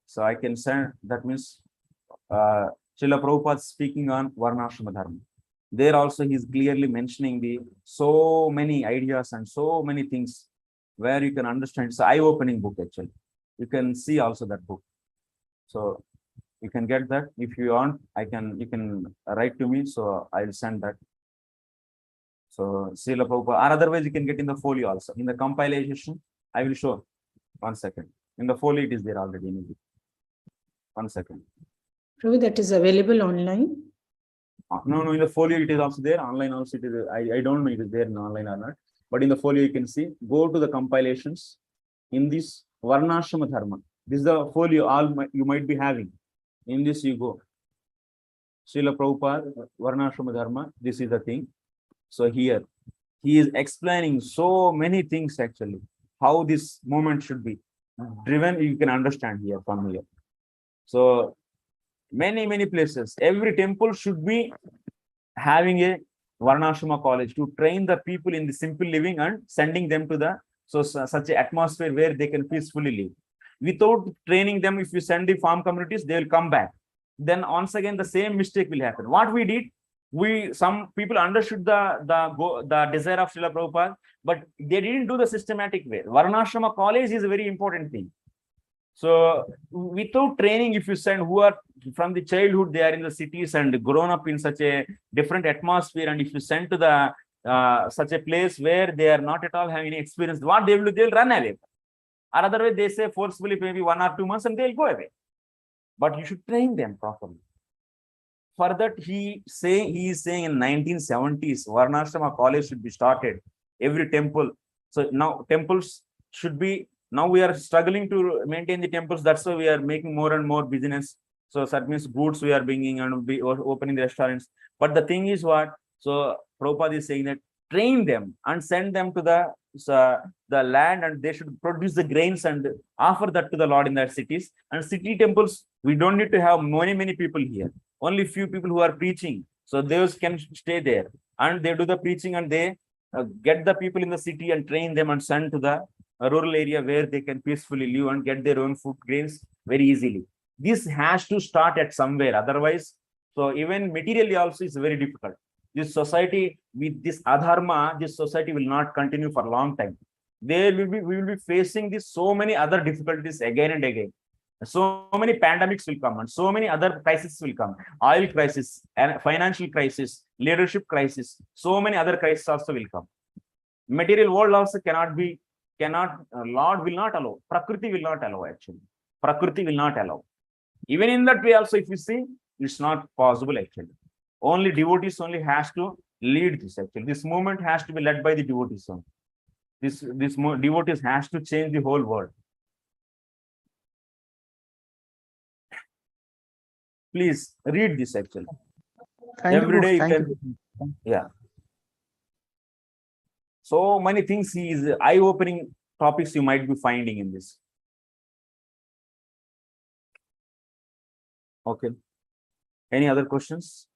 So I can send, that means Srila Prabhupada speaking on Varnashrama Dharma. There also he is clearly mentioning so many ideas and so many things where you can understand. It's an eye-opening book actually. You can see also that book. So you can get that if you want. You can write to me, so I'll send that. So Srila Prabhupada, or otherwise you can get in the folio also. In the compilation, I will show. 1 second. In the folio, it is there already. 1 second. Prabhu, that is available online? No, in the folio it is also there. Online also it is. I don't know if it is there in online or not. But in the folio you can see. Go to the compilations. In this, Varnashrama Dharma. This is the folio you might be having. In this you go. Srila Prabhupada, Varnashrama Dharma, this is the thing. So here, he is explaining so many things actually, how this movement should be driven, you can understand here from here. So many places, every temple should be having a Varnashrama college to train the people in the simple living and sending them to the such an atmosphere where they can peacefully live. Without training them, if you send the farm communities, they will come back. Then once again the same mistake will happen. What we did, some people understood the desire of Srila Prabhupada, but they didn't do the systematic way. Varnashrama college is a very important thing. So without training, if you send who are from the childhood, they are in the cities and grown up in such a different atmosphere, and if you send to the such a place where they are not at all having any experience, what they will do, they'll run away. Or otherwise, they say forcefully maybe 1 or 2 months and they'll go away. But you should train them properly. For that, he is saying in 1970s, Varnashrama college should be started. Every temple. So now temples should be. Now we are struggling to maintain the temples. That's why we are making more and more business. So that means goods we are bringing and opening the restaurants. But the thing is what? So Prabhupada is saying that train them and send them to the land, and they should produce the grains and offer that to the Lord in their cities. And city temples, we don't need to have many people here. Only few people who are preaching. So those can stay there and they do the preaching, and they get the people in the city and train them and send to the rural area where they can peacefully live and get their own food grains very easily. This has to start at somewhere. Otherwise, so even materially also is very difficult. This society with this adharma, this society will not continue for a long time. We will be facing this so many other difficulties again and again. So many pandemics will come and so many other crises will come. Oil crisis, and financial crisis, leadership crisis, so many other crises also will come. Material world also Lord will not allow. Prakriti will not allow actually. Prakriti will not allow. Even in that way also, if you see, it's not possible actually. Only devotees only has to lead this actually. This movement has to be led by the devotees only. This devotees has to change the whole world. Please read this actually. Every day you can, yeah. So many things eye-opening topics you might be finding in this. Okay. Any other questions?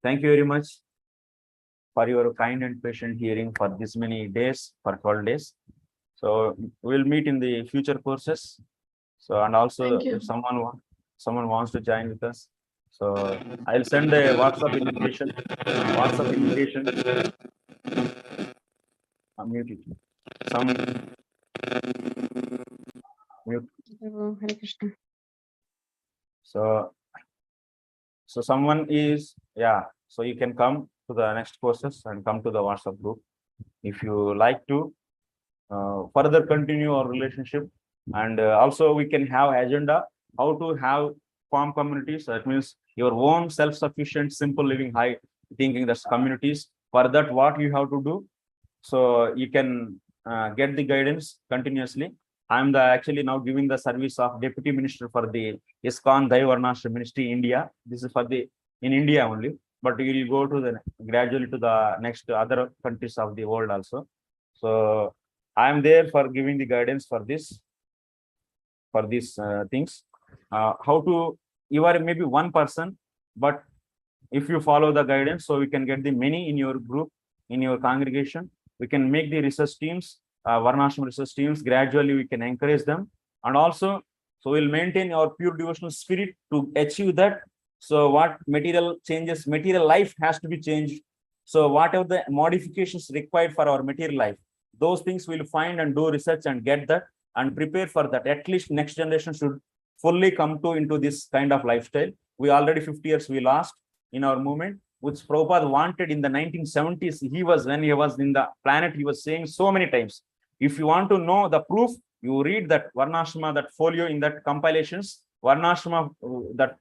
Thank you very much for your kind and patient hearing for this many days, for 12 days. So we'll meet in the future courses. So, and also if someone wants to join with us, so I'll send a WhatsApp invitation. Mute it. Mute. Hare Krishna. So someone is, yeah, so you can come to the next courses and come to the WhatsApp group if you like to further continue our relationship. And also we can have agenda how to have farm communities. That means your own self-sufficient, simple living, high thinking, that's communities. For that, what you have to do, so you can get the guidance continuously. I'm actually now giving the service of Deputy Minister for the ISKCON Daivarnashram Ministry India. This is for in India only, but you will go to gradually to the next other countries of the world also. So I'm there for giving the guidance for these things. How to, you are maybe one person, but if you follow the guidance, so we can get the many in your group, in your congregation. We can make the research teams, Varnashram research teams. Gradually we can encourage them, and also so we'll maintain our pure devotional spirit to achieve that. So what material changes, material life has to be changed. So whatever the modifications required for our material life, those things we'll find and do research and get that and prepare for that. At least next generation should fully come into this kind of lifestyle. We already 50 years we lost in our movement, which Prabhupada wanted in the 1970s. When he was in the planet, he was saying so many times, if you want to know the proof, you read that Varnashrama, that folio in that compilations, Varnashrama, that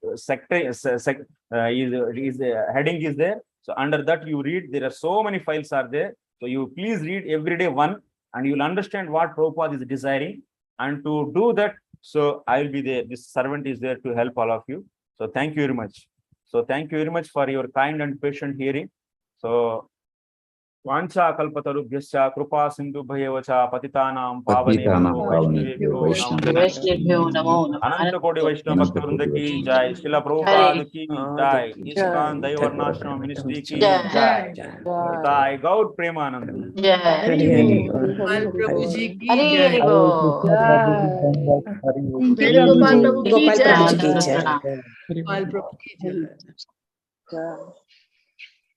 heading is there. So under that you read, there are so many files are there. So you please read every day one and you will understand what Prabhupada is desiring. And to do that, so I will be there. This servant is there to help all of you. So thank you very much. So thank you very much for your kind and patient hearing. So Vancha kalpatarubhyascha kripa sindhubhyev cha patitanam pavanebhyo vaishnavebhyo namo namah. Ananta Koti Vaishnava Bhakta Vrinda ki jai. Srila Prabhupada ki jai. ISKCON Daivarnashrama Ministry ki jai. Jai Gaur Premanand. Gopal Prabhuji ki jai. Gopal Prabhu ki Gopal jai. Prabhuji ki jai. Hare Gopal Krishna. Prabhu ki jai.